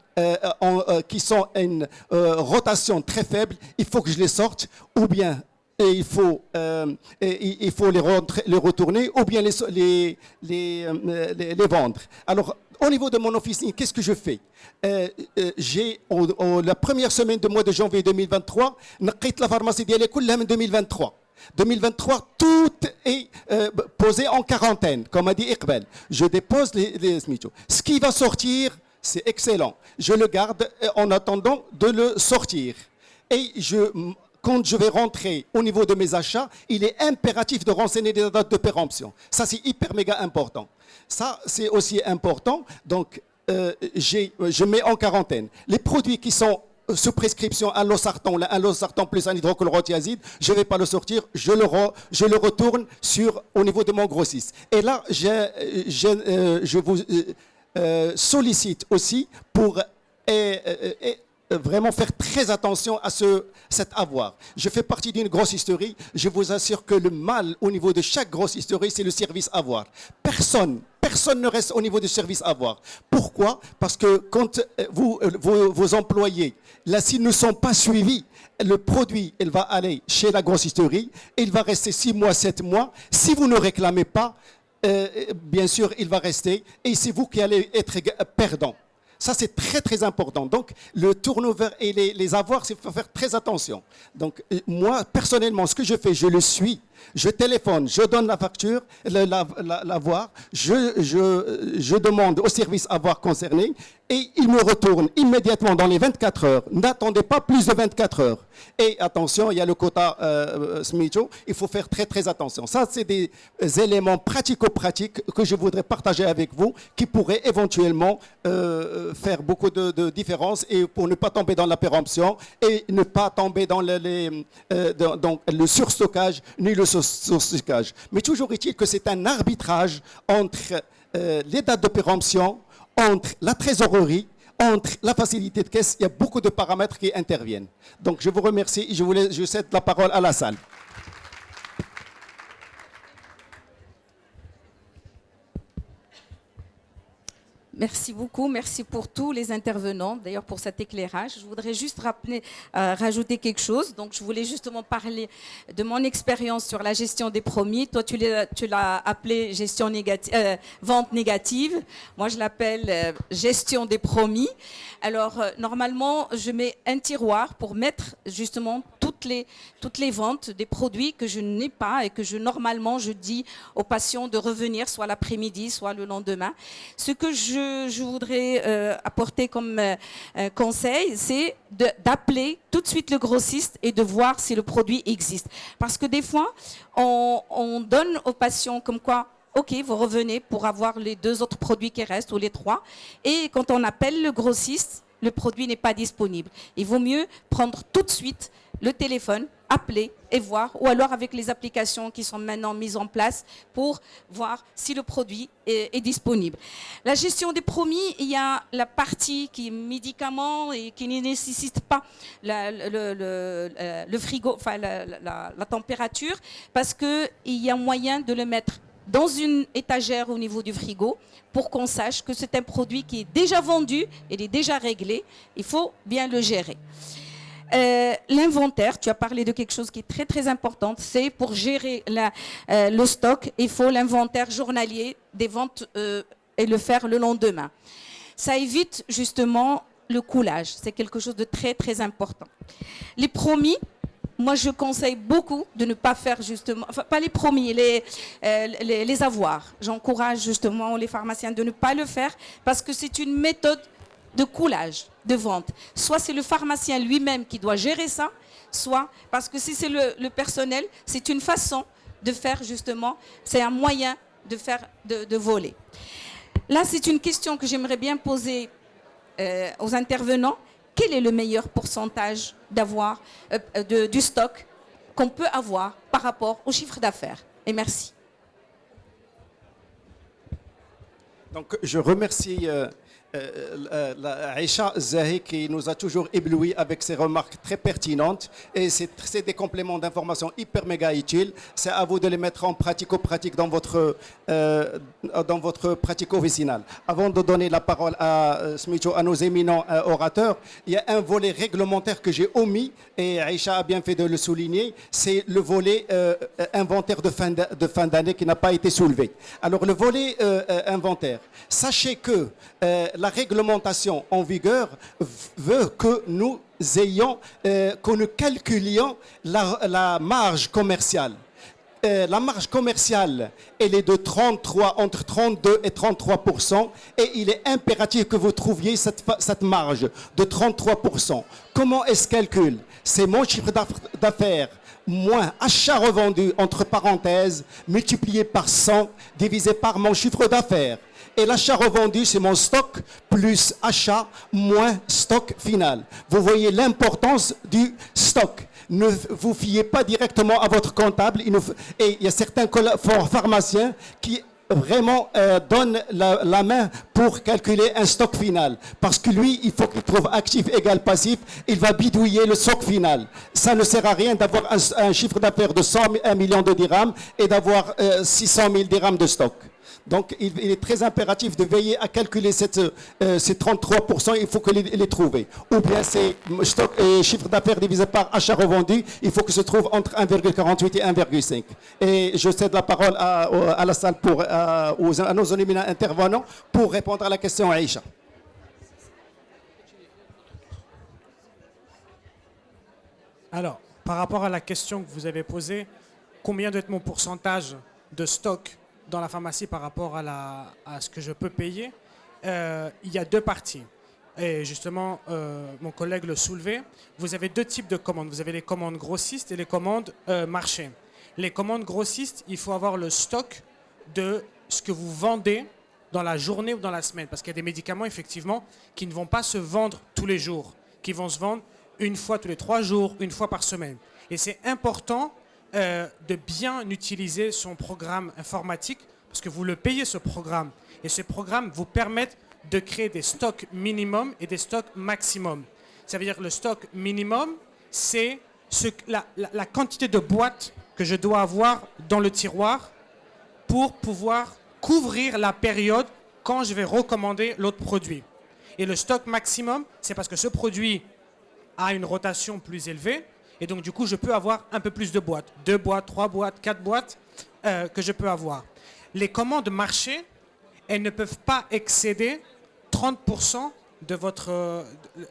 qui sont à une rotation très faible, il faut que je les sorte, ou bien il faut les retourner, ou bien les vendre. Alors, au niveau de mon officine, qu'est-ce que je fais? La première semaine du mois de janvier 2023, la pharmacie d'Yalé Koulam 2023. 2023, tout est posé en quarantaine, comme a dit Iqbal. Je dépose les smichos. Ce qui va sortir, c'est excellent. Je le garde en attendant de le sortir. Et quand je vais rentrer au niveau de mes achats, il est impératif de renseigner les dates de péremption. Ça, c'est hyper méga important. Ça, c'est aussi important. Donc, je mets en quarantaine. Les produits qui sont sous prescription, un losartan plus un hydrochlorothiazide, je ne vais pas le sortir, je le retourne au niveau de mon grossiste. Et là, je vous sollicite aussi pour vraiment faire très attention à cet avoir. Je fais partie d'une grossisterie. Je vous assure que le mal au niveau de chaque grossisterie, c'est le service avoir. Personne ne reste au niveau du service avoir. Pourquoi? Parce que quand vos employés, là, s'ils ne sont pas suivis, le produit, il va aller chez la grossisterie, il va rester 6 mois, 7 mois. Si vous ne réclamez pas, bien sûr, il va rester et c'est vous qui allez être perdant. Ça, c'est très, très important. Donc, le turnover et les avoirs, il faut faire très attention. Donc, moi, personnellement, ce que je fais, je le suis. Je téléphone, je donne la facture, l'avoir, je demande au service avoir concerné et il me retourne immédiatement dans les 24 heures. N'attendez pas plus de 24 heures. Et attention, il y a le quota SMICO, il faut faire très très attention. Ça, c'est des éléments pratico-pratiques que je voudrais partager avec vous qui pourraient éventuellement faire beaucoup de différences et pour ne pas tomber dans la péremption et ne pas tomber dans le surstockage ni le surstockage. Mais toujours est-il que c'est un arbitrage entre les dates de péremption, entre la trésorerie, entre la facilité de caisse. Il y a beaucoup de paramètres qui interviennent. Donc je vous remercie et je cède la parole à la salle. Merci beaucoup, merci pour tous les intervenants, d'ailleurs pour cet éclairage. Je voudrais juste rajouter quelque chose. Donc, je voulais justement parler de mon expérience sur la gestion des promis. Toi, tu l'as appelé gestion négative, vente négative. Moi, je l'appelle gestion des promis. Alors, normalement, je mets un tiroir pour mettre justement toutes les ventes des produits que je n'ai pas et que normalement, je dis aux patients de revenir soit l'après-midi, soit le lendemain. Ce que je voudrais apporter comme conseil, c'est d'appeler tout de suite le grossiste et de voir si le produit existe. Parce que des fois, on donne aux patients comme quoi, OK, vous revenez pour avoir les 2 autres produits qui restent ou les 3. Et quand on appelle le grossiste, le produit n'est pas disponible. Il vaut mieux prendre tout de suite le téléphone, appeler et voir, ou alors avec les applications qui sont maintenant mises en place pour voir si le produit est disponible. La gestion des promis, il y a la partie qui est médicaments et qui ne nécessite pas le frigo, enfin la température, parce qu'il y a moyen de le mettre dans une étagère au niveau du frigo pour qu'on sache que c'est un produit qui est déjà vendu, il est déjà réglé, il faut bien le gérer. L'inventaire, tu as parlé de quelque chose qui est très très important, c'est pour gérer le stock, il faut l'inventaire journalier des ventes et le faire le lendemain. Ça évite justement le coulage, c'est quelque chose de très très important. Les promis, moi je conseille beaucoup de ne pas faire justement, enfin pas les promis, les avoirs. J'encourage justement les pharmaciens de ne pas le faire parce que c'est une méthode de coulage, de vente. Soit c'est le pharmacien lui-même qui doit gérer ça, soit parce que si c'est le personnel, c'est une façon de faire justement, c'est un moyen de faire, de voler. Là, c'est une question que j'aimerais bien poser aux intervenants. Quel est le meilleur pourcentage d'avoir du stock qu'on peut avoir par rapport au chiffre d'affaires? Et merci. Donc, je remercie Aïcha Zahi qui nous a toujours ébloui avec ses remarques très pertinentes et c'est des compléments d'information hyper méga utiles. C'est à vous de les mettre en pratico-pratique dans votre pratico-vicinale. Avant de donner la parole à nos éminents orateurs, il y a un volet réglementaire que j'ai omis et Aïcha a bien fait de le souligner, c'est le volet inventaire de fin d'année qui n'a pas été soulevé. Alors le volet inventaire, sachez que la réglementation en vigueur veut que nous calculions la marge commerciale. La marge commerciale, elle est de entre 32 et 33%, et il est impératif que vous trouviez cette marge de 33%. Comment est-ce calcul? C'est mon chiffre d'affaires moins achat revendu, entre parenthèses, multiplié par 100, divisé par mon chiffre d'affaires. Et l'achat revendu, c'est mon stock plus achat moins stock final. Vous voyez l'importance du stock. Ne vous fiez pas directement à votre comptable. Et il y a certains pharmaciens qui vraiment donnent la main pour calculer un stock final. Parce que lui, il faut qu'il trouve actif égale passif. Il va bidouiller le stock final. Ça ne sert à rien d'avoir un chiffre d'affaires de 1 million de dirhams et d'avoir 600 000 dirhams de stock. Donc, il est très impératif de veiller à calculer ces 33%, il faut que les trouver. Ou bien c'est stock et chiffre d'affaires divisé par achat revendu, il faut que se trouve entre 1,48 et 1,5. Et je cède la parole à la salle à nos éminents intervenants pour répondre à la question Aïcha. Alors, par rapport à la question que vous avez posée, combien doit être mon pourcentage de stock dans la pharmacie par rapport à ce que je peux payer? Il y a deux parties. Et justement, mon collègue le soulevait. Vous avez deux types de commandes. Vous avez les commandes grossistes et les commandes marché. Les commandes grossistes, il faut avoir le stock de ce que vous vendez dans la journée ou dans la semaine. Parce qu'il y a des médicaments, effectivement, qui ne vont pas se vendre tous les jours, qui vont se vendre une fois tous les 3 jours, une fois par semaine. Et c'est important de bien utiliser son programme informatique parce que vous le payez, ce programme. Et ce programme vous permet de créer des stocks minimum et des stocks maximum. Ça veut dire que le stock minimum, c'est la quantité de boîtes que je dois avoir dans le tiroir pour pouvoir couvrir la période quand je vais recommander l'autre produit. Et le stock maximum, c'est parce que ce produit a une rotation plus élevée et donc du coup, je peux avoir un peu plus de boîtes. 2 boîtes, 3 boîtes, 4 boîtes que je peux avoir. Les commandes marché, elles ne peuvent pas excéder 30% de votre...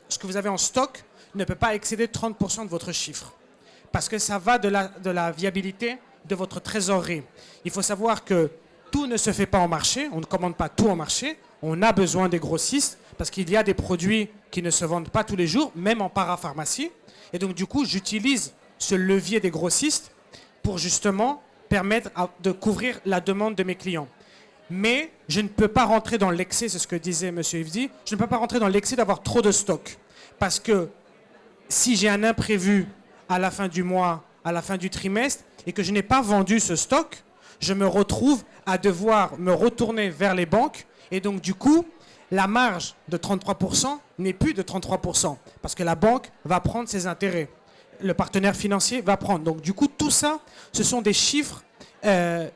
ce que vous avez en stock ne peut pas excéder 30% de votre chiffre. Parce que ça va de la viabilité de votre trésorerie. Il faut savoir que tout ne se fait pas en marché, on ne commande pas tout en marché, on a besoin des grossistes parce qu'il y a des produits qui ne se vendent pas tous les jours, même en parapharmacie. Et donc du coup, j'utilise ce levier des grossistes pour justement permettre de couvrir la demande de mes clients. Mais je ne peux pas rentrer dans l'excès, c'est ce que disait M. Yvdi, je ne peux pas rentrer dans l'excès d'avoir trop de stock. Parce que si j'ai un imprévu à la fin du mois, à la fin du trimestre, et que je n'ai pas vendu ce stock, je me retrouve à devoir me retourner vers les banques. Et donc du coup, la marge de 33% n'est plus de 33%, parce que la banque va prendre ses intérêts. Le partenaire financier va prendre. Donc du coup, tout ça, ce sont des chiffres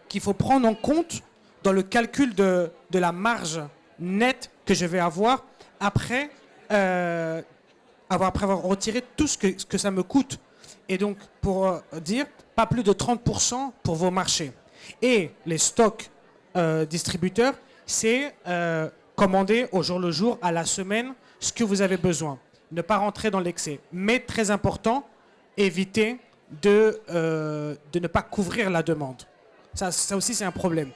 qu'il faut prendre en compte dans le calcul de la marge nette que je vais avoir après avoir retiré tout ce que ça me coûte. Et donc, pour dire, pas plus de 30% pour vos marchés. Et les stocks distributeurs, c'est commander au jour le jour, à la semaine, ce que vous avez besoin. Ne pas rentrer dans l'excès. Mais très important, éviter de ne pas couvrir la demande. Ça aussi, c'est un problème.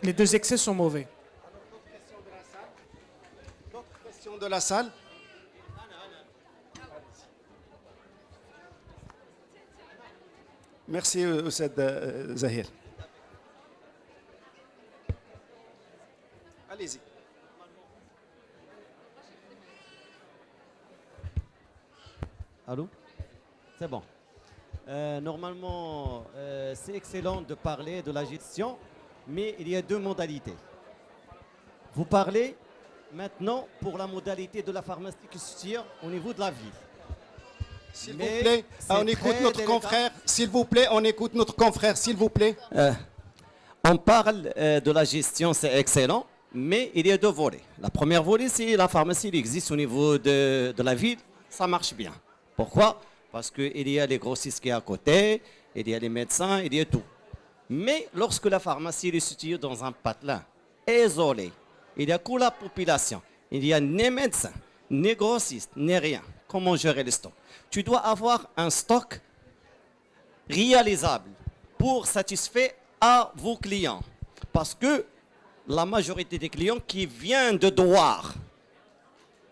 Les deux excès sont mauvais. D'autres questions de la salle? Merci, Ousseid Zahir. Allez-y. Allô? C'est bon. Normalement, c'est excellent de parler de la gestion, mais il y a deux modalités. Vous parlez maintenant pour la modalité de la pharmacie qui se tire au niveau de la ville. S'il vous plaît, on écoute notre confrère. S'il vous plaît, on écoute notre confrère, s'il vous plaît. On parle de la gestion, c'est excellent, mais il y a deux volets. La première volet, c'est la pharmacie qui existe au niveau de la ville, ça marche bien. Pourquoi? Parce qu'il y a les grossistes qui sont à côté, il y a les médecins, il y a tout. Mais lorsque la pharmacie est située dans un patelin isolé, il n'y a que la population, il n'y a ni médecins, ni grossistes, ni rien. Comment gérer le stock? Tu dois avoir un stock réalisable pour satisfaire à vos clients. Parce que la majorité des clients qui viennent de Douar,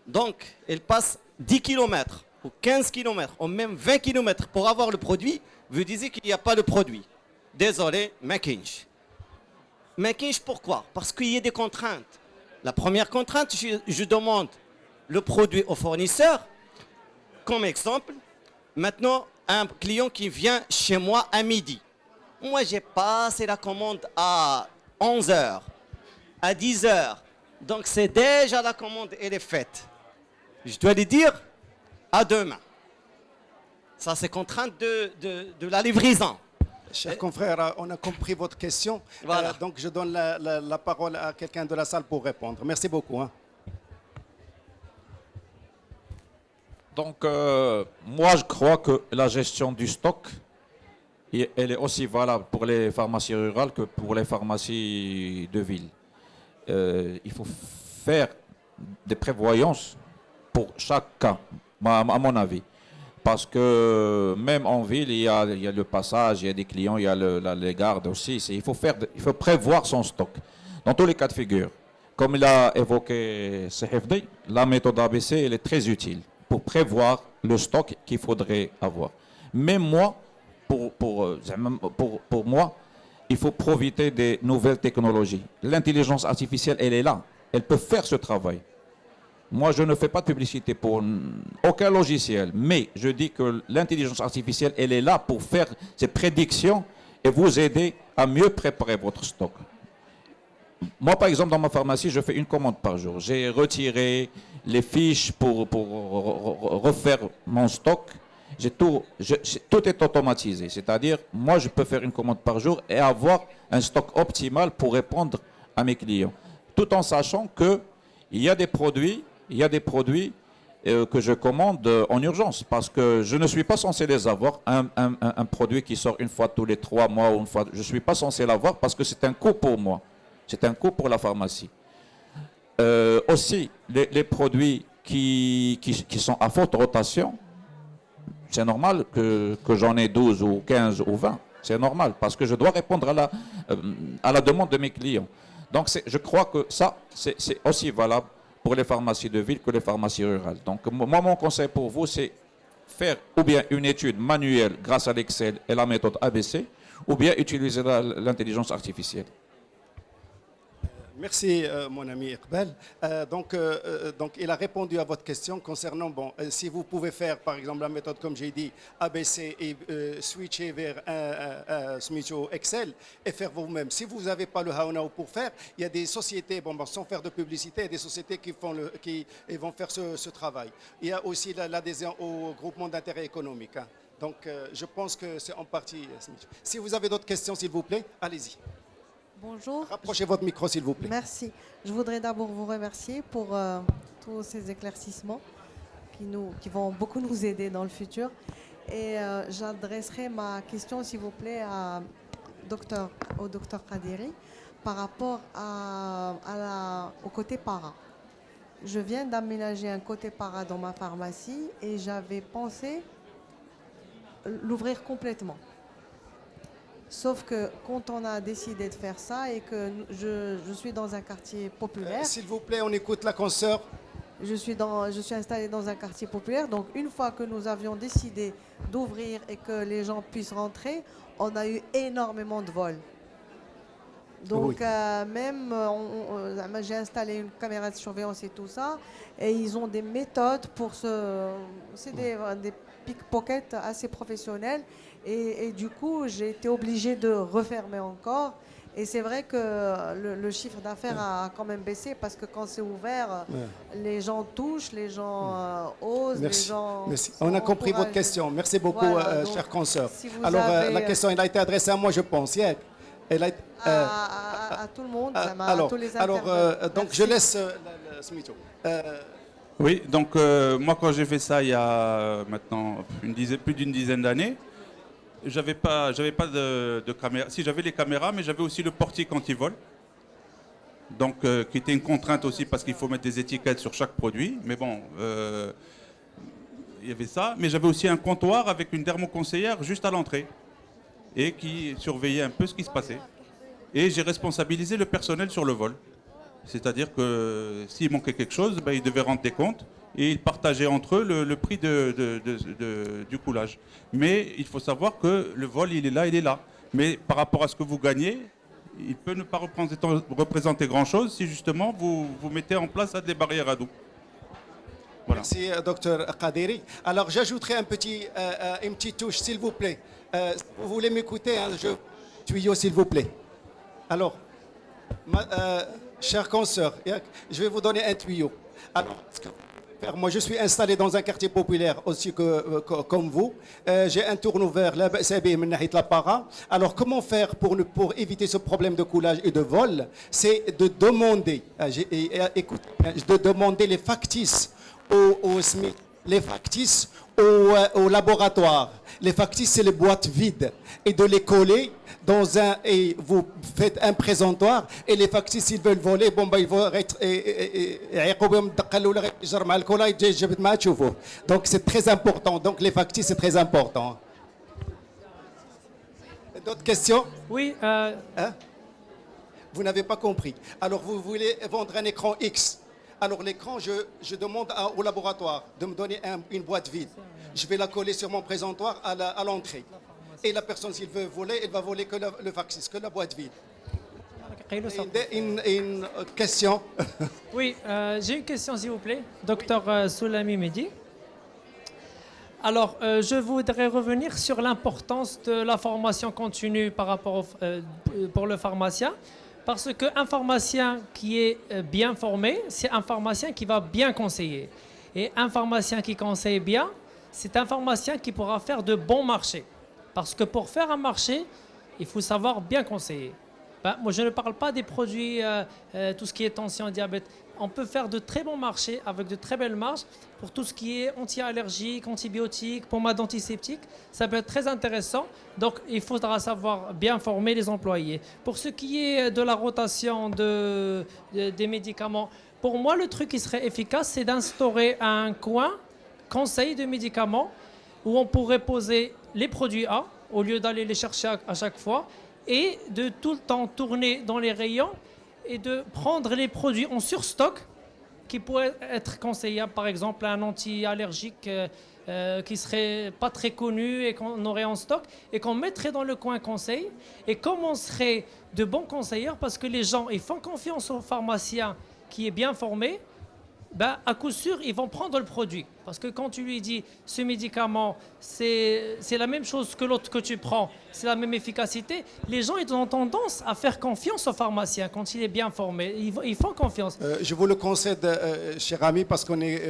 donc ils passent 10 km ou 15 km ou même 20 km pour avoir le produit, vous disiez qu'il n'y a pas de produit. Désolé, Makinch. Makinch, pourquoi? Parce qu'il y a des contraintes. La première contrainte, je demande le produit au fournisseur. Comme exemple, maintenant, un client qui vient chez moi à midi. Moi, j'ai passé la commande à 11 h, à 10 h. Donc, c'est déjà la commande, elle est faite. Je dois lui dire à demain. Ça, c'est contrainte de la livraison. Chers confrères, on a compris votre question. Voilà. Donc, je donne la parole à quelqu'un de la salle pour répondre. Merci beaucoup. Donc, moi, je crois que la gestion du stock, elle est aussi valable pour les pharmacies rurales que pour les pharmacies de ville. Il faut faire des prévoyances pour chaque cas, à mon avis. Parce que même en ville, il y a le passage, il y a des clients, il y a les gardes aussi. Il faut prévoir son stock. Dans tous les cas de figure, comme il a évoqué Sehefdi, la méthode ABC elle est très utile pour prévoir le stock qu'il faudrait avoir. Même moi, pour moi, il faut profiter des nouvelles technologies. L'intelligence artificielle, elle est là. Elle peut faire ce travail. Moi, je ne fais pas de publicité pour aucun logiciel, mais je dis que l'intelligence artificielle, elle est là pour faire ces prédictions et vous aider à mieux préparer votre stock. Moi, par exemple, dans ma pharmacie, je fais une commande par jour. J'ai retiré les fiches pour refaire mon stock. Tout est automatisé. C'est-à-dire, moi, je peux faire une commande par jour et avoir un stock optimal pour répondre à mes clients. Tout en sachant qu'il y a des produits que je commande en urgence parce que je ne suis pas censé les avoir. Un produit qui sort une fois tous les 3 mois ou une fois, je ne suis pas censé l'avoir parce que c'est un coût pour moi. C'est un coût pour la pharmacie. Aussi, les produits qui sont à forte rotation, c'est normal que j'en ai 12 ou 15 ou 20. C'est normal parce que je dois répondre à la demande de mes clients. Donc, je crois que ça, c'est aussi valable pour les pharmacies de ville que les pharmacies rurales. Donc, moi, mon conseil pour vous, c'est faire ou bien une étude manuelle grâce à l'Excel et la méthode ABC, ou bien utiliser l'intelligence artificielle. Merci, mon ami Iqbal. Donc, il a répondu à votre question concernant, si vous pouvez faire, par exemple, la méthode, comme j'ai dit, ABC et switcher vers un Smicho Excel et faire vous-même. Si vous n'avez pas le know-how pour faire, il y a des sociétés, sans faire de publicité, il y a des sociétés qui vont faire ce travail. Il y a aussi l'adhésion au groupement d'intérêt économique. Hein. Donc, je pense que c'est en partie Smicho. Si vous avez d'autres questions, s'il vous plaît, allez-y. Bonjour. Rapprochez votre micro, s'il vous plaît. Merci. Je voudrais d'abord vous remercier pour tous ces éclaircissements qui vont beaucoup nous aider dans le futur. Et j'adresserai ma question, s'il vous plaît, au docteur Kaderi par rapport au côté para. Je viens d'aménager un côté para dans ma pharmacie et j'avais pensé l'ouvrir complètement. Sauf que quand on a décidé de faire ça et que je suis dans un quartier populaire... S'il vous plaît, on écoute la consoeur. Je suis installée dans un quartier populaire. Donc une fois que nous avions décidé d'ouvrir et que les gens puissent rentrer, on a eu énormément de vols. Donc j'ai installé une caméra de surveillance et tout ça. Et ils ont des méthodes pour c'est des pickpockets assez professionnels. Et du coup, j'ai été obligée de refermer encore. Et c'est vrai que le chiffre d'affaires a quand même baissé parce que quand c'est ouvert, les gens touchent, les gens osent, Merci. les gens... Merci. On a compris votre question. Merci beaucoup, Voilà, chère consoeur. si La question elle a été adressée à moi, je pense. Elle a, à tout le monde, à tous les intervenants. donc je laisse Smicho. Oui, donc moi quand j'ai fait ça il y a maintenant plus d'une dizaine d'années, j'avais pas de caméra. Si, j'avais les caméras, mais j'avais aussi le portique anti-vol. Donc qui était une contrainte aussi parce qu'il faut mettre des étiquettes sur chaque produit. Mais bon, il y avait ça. Mais j'avais aussi un comptoir avec une dermoconseillère juste à l'entrée et qui surveillait un peu ce qui se passait. Et j'ai responsabilisé le personnel sur le vol. C'est-à-dire que s'il manquait quelque chose, ils devaient rendre des comptes et ils partageaient entre eux le prix du coulage. Mais il faut savoir que le vol, il est là. Mais par rapport à ce que vous gagnez, il peut ne pas représenter grand-chose si justement vous mettez en place des barrières à dos. Voilà. Merci, docteur Kaderi. Alors, j'ajouterai une petite touche, s'il vous plaît. Vous voulez m'écouter, tuyau, s'il vous plaît. Alors, chère consoeur, je vais vous donner un tuyau. Alors, moi, je suis installé dans un quartier populaire aussi comme vous. J'ai un turnover, la para. Alors, comment faire pour éviter ce problème de coulage et de vol? C'est de demander, les factices au SMIC les factices au laboratoire. Les factices, c'est les boîtes vides. Et de les coller dans un... Et vous faites un présentoir. Et les factices, ils veulent voler. Bon, bah, ils vont être... Donc, c'est très important. Donc, les factices, c'est très important. D'autres questions? Oui, Hein? Vous n'avez pas compris. Alors, vous voulez vendre un écran X. Alors, l'écran, je demande au laboratoire de me donner une boîte vide. Je vais la coller sur mon présentoir à l'entrée. Et la personne, s'il veut voler, elle va voler que le factice, que la boîte vide. Une question? oui, j'ai une question s'il vous plaît. Docteur Soulami Mehdi. Alors, je voudrais revenir sur l'importance de la formation continue par rapport pour le pharmacien. Parce qu'un pharmacien qui est bien formé, c'est un pharmacien qui va bien conseiller. Et un pharmacien qui conseille bien, c'est un pharmacien qui pourra faire de bons marchés. Parce que pour faire un marché, il faut savoir bien conseiller. Ben, moi, je ne parle pas des produits, tout ce qui est tension, diabète. On peut faire de très bons marchés avec de très belles marges pour tout ce qui est anti-allergique, antibiotiques, pommades antiseptiques. Ça peut être très intéressant. Donc, il faudra savoir bien former les employés. Pour ce qui est de la rotation des médicaments, pour moi, le truc qui serait efficace, c'est d'instaurer un coin conseil de médicaments où on pourrait poser les produits A au lieu d'aller les chercher à chaque fois et de tout le temps tourner dans les rayons et de prendre les produits en surstock qui pourraient être conseillables, par exemple un anti-allergique qui serait pas très connu et qu'on aurait en stock et qu'on mettrait dans le coin conseil et comme on serait de bons conseillers parce que les gens ils font confiance au pharmacien qui est bien formé, ben, à coup sûr, ils vont prendre le produit. Parce que quand tu lui dis, ce médicament, c'est la même chose que l'autre que tu prends, c'est la même efficacité, les gens ils ont tendance à faire confiance au pharmacien quand il est bien formé. Ils font confiance. Je vous le concède, cher ami, parce qu'on est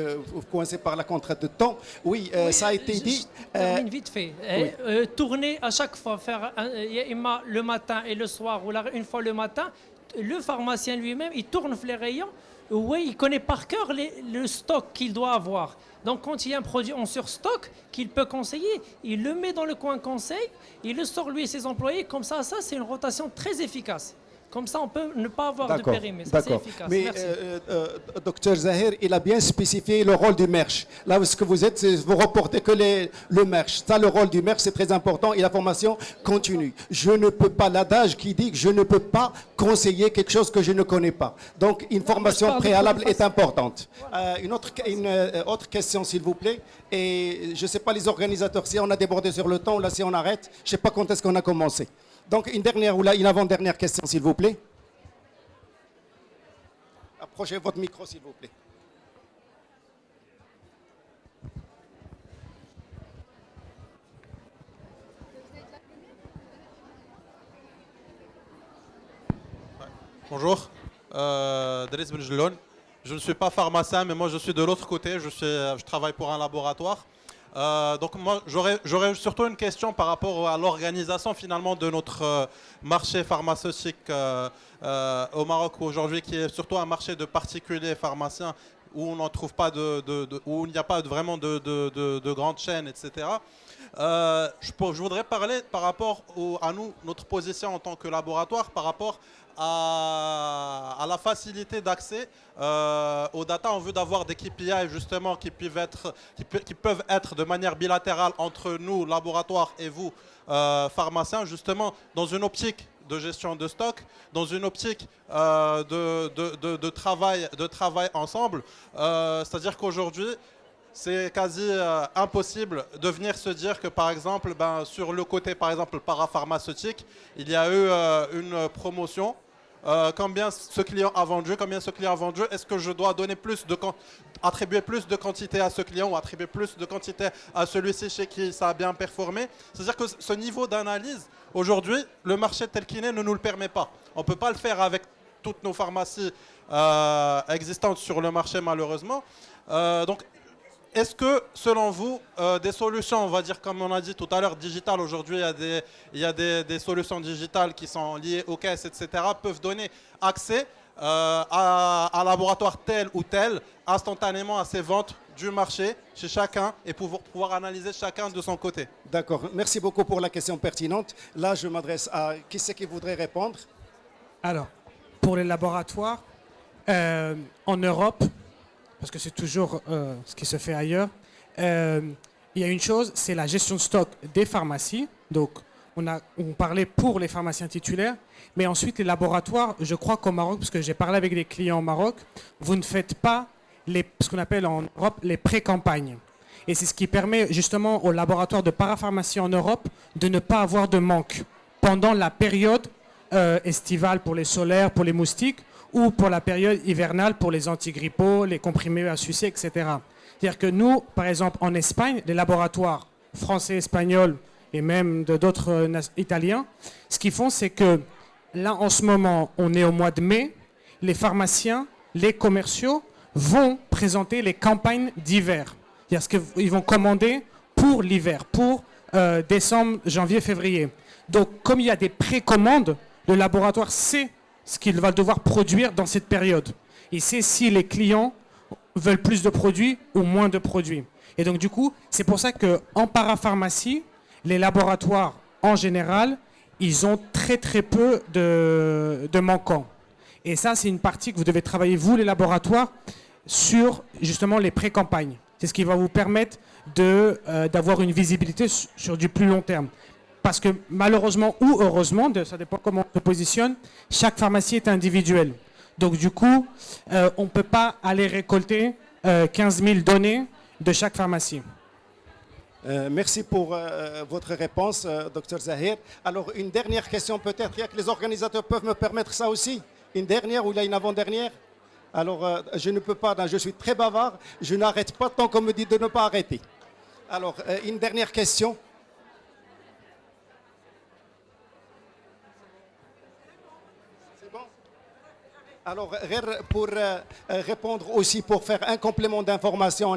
coincé par la contrainte de temps. Oui, ça a été dit. Je termine vite fait. Oui. Tourner à chaque fois, faire le matin et le soir, ou une fois le matin, le pharmacien lui-même, il tourne les rayons. Oui, il connaît par cœur le stock qu'il doit avoir. Donc, quand il y a un produit en surstock qu'il peut conseiller, il le met dans le coin conseil, il le sort lui et ses employés. Comme ça, c'est une rotation très efficace. Comme ça, on peut ne pas avoir de périmètre. Ça, c'est efficace. Mais merci. Docteur Zahir, il a bien spécifié le rôle du MERCH. Là où ce que vous êtes, vous reportez que le MERCH. Ça, le rôle du MERCH, c'est très important et la formation continue. Je ne peux pas, l'adage qui dit que je ne peux pas conseiller quelque chose que je ne connais pas. Donc, une formation préalable est importante. Une autre question, s'il vous plaît. Et je ne sais pas, les organisateurs, si on a débordé sur le temps ou là, si on arrête, je ne sais pas quand est-ce qu'on a commencé. Donc, une dernière ou là, une avant-dernière question, s'il vous plaît. Approchez votre micro, s'il vous plaît. Bonjour, Driss Benjeloun. Je ne suis pas pharmacien, mais moi je suis de l'autre côté, je travaille pour un laboratoire. Donc moi j'aurais surtout une question par rapport à l'organisation finalement de notre marché pharmaceutique au Maroc aujourd'hui, qui est surtout un marché de particuliers pharmaciens où on n'en trouve pas où il n'y a pas vraiment de grandes chaînes, etc. Je voudrais parler par rapport à nous, notre position en tant que laboratoire, par rapport à la facilité d'accès aux data. On veut d'avoir des KPI justement qui peuvent être de manière bilatérale entre nous, laboratoire, et vous, pharmaciens, justement dans une optique de gestion de stock, dans une optique de travail ensemble. C'est-à-dire qu'aujourd'hui, c'est quasi impossible de venir se dire que, par exemple, sur le côté, par exemple, parapharmaceutique, il y a eu une promotion. Combien ce client a vendu, est-ce que je dois donner attribuer plus de quantité à ce client ou attribuer plus de quantité à celui-ci chez qui ça a bien performé? C'est-à-dire que ce niveau d'analyse, aujourd'hui, le marché tel qu'il est ne nous le permet pas. On ne peut pas le faire avec toutes nos pharmacies existantes sur le marché, malheureusement. Donc, est-ce que, selon vous, des solutions, on va dire, comme on a dit tout à l'heure, digitales, aujourd'hui, il y a des solutions digitales qui sont liées aux caisses, etc., peuvent donner accès à un laboratoire tel ou tel, instantanément à ces ventes du marché chez chacun et pour pouvoir analyser chacun de son côté. D'accord. Merci beaucoup pour la question pertinente. Là, je m'adresse à qui c'est qui voudrait répondre. Alors, pour les laboratoires, en Europe, parce que c'est toujours ce qui se fait ailleurs, il y a une chose, c'est la gestion de stock des pharmacies. Donc, on parlait pour les pharmaciens titulaires, mais ensuite les laboratoires, je crois qu'au Maroc, parce que j'ai parlé avec des clients au Maroc, vous ne faites pas ce qu'on appelle en Europe les pré-campagnes. Et c'est ce qui permet justement aux laboratoires de parapharmacie en Europe de ne pas avoir de manque pendant la période estivale pour les solaires, pour les moustiques, ou pour la période hivernale pour les antigrippaux, les comprimés à sucer, etc. C'est-à-dire que nous, par exemple, en Espagne, les laboratoires français, espagnols et même d'autres italiens, ce qu'ils font, c'est que là, en ce moment, on est au mois de mai, les pharmaciens, les commerciaux vont présenter les campagnes d'hiver. C'est-à-dire qu'ils vont commander pour l'hiver, pour décembre, janvier, février. Donc, comme il y a des précommandes, le laboratoire sait ce qu'il va devoir produire dans cette période. Il sait si les clients veulent plus de produits ou moins de produits. Et donc, du coup, c'est pour ça qu'en parapharmacie, les laboratoires, en général, ils ont très, très peu de manquants. Et ça, c'est une partie que vous devez travailler, vous, les laboratoires, sur, justement, les pré-campagnes. C'est ce qui va vous permettre d'avoir une visibilité sur du plus long terme. Parce que malheureusement ou heureusement, ça dépend comment on se positionne, chaque pharmacie est individuelle. Donc du coup, on ne peut pas aller récolter 15 000 données de chaque pharmacie. Merci pour votre réponse, Dr Zahir. Alors, une dernière question peut-être. Il y a que les organisateurs peuvent me permettre ça aussi. Une dernière ou là une avant-dernière? Alors, je ne peux pas, je suis très bavard. Je n'arrête pas tant qu'on me dit de ne pas arrêter. Alors, une dernière question. Alors, pour répondre aussi, pour faire un complément d'information,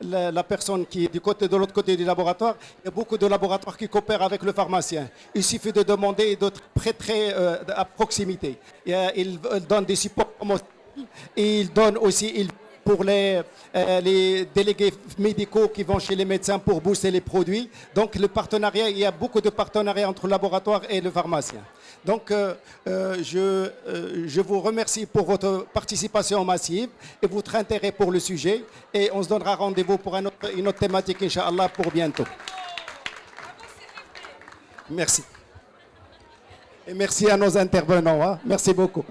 la personne qui est de l'autre côté du laboratoire, il y a beaucoup de laboratoires qui coopèrent avec le pharmacien. Il suffit de demander et d'être très à proximité. Ils donnent des supports promotionnels et ils donnent aussi pour les délégués médicaux qui vont chez les médecins pour booster les produits. Donc, le partenariat, il y a beaucoup de partenariats entre le laboratoire et le pharmacien. Donc, je vous remercie pour votre participation massive et votre intérêt pour le sujet. Et on se donnera rendez-vous pour une autre thématique, Inch'Allah, pour bientôt. Merci. Et merci à nos intervenants. Hein. Merci beaucoup.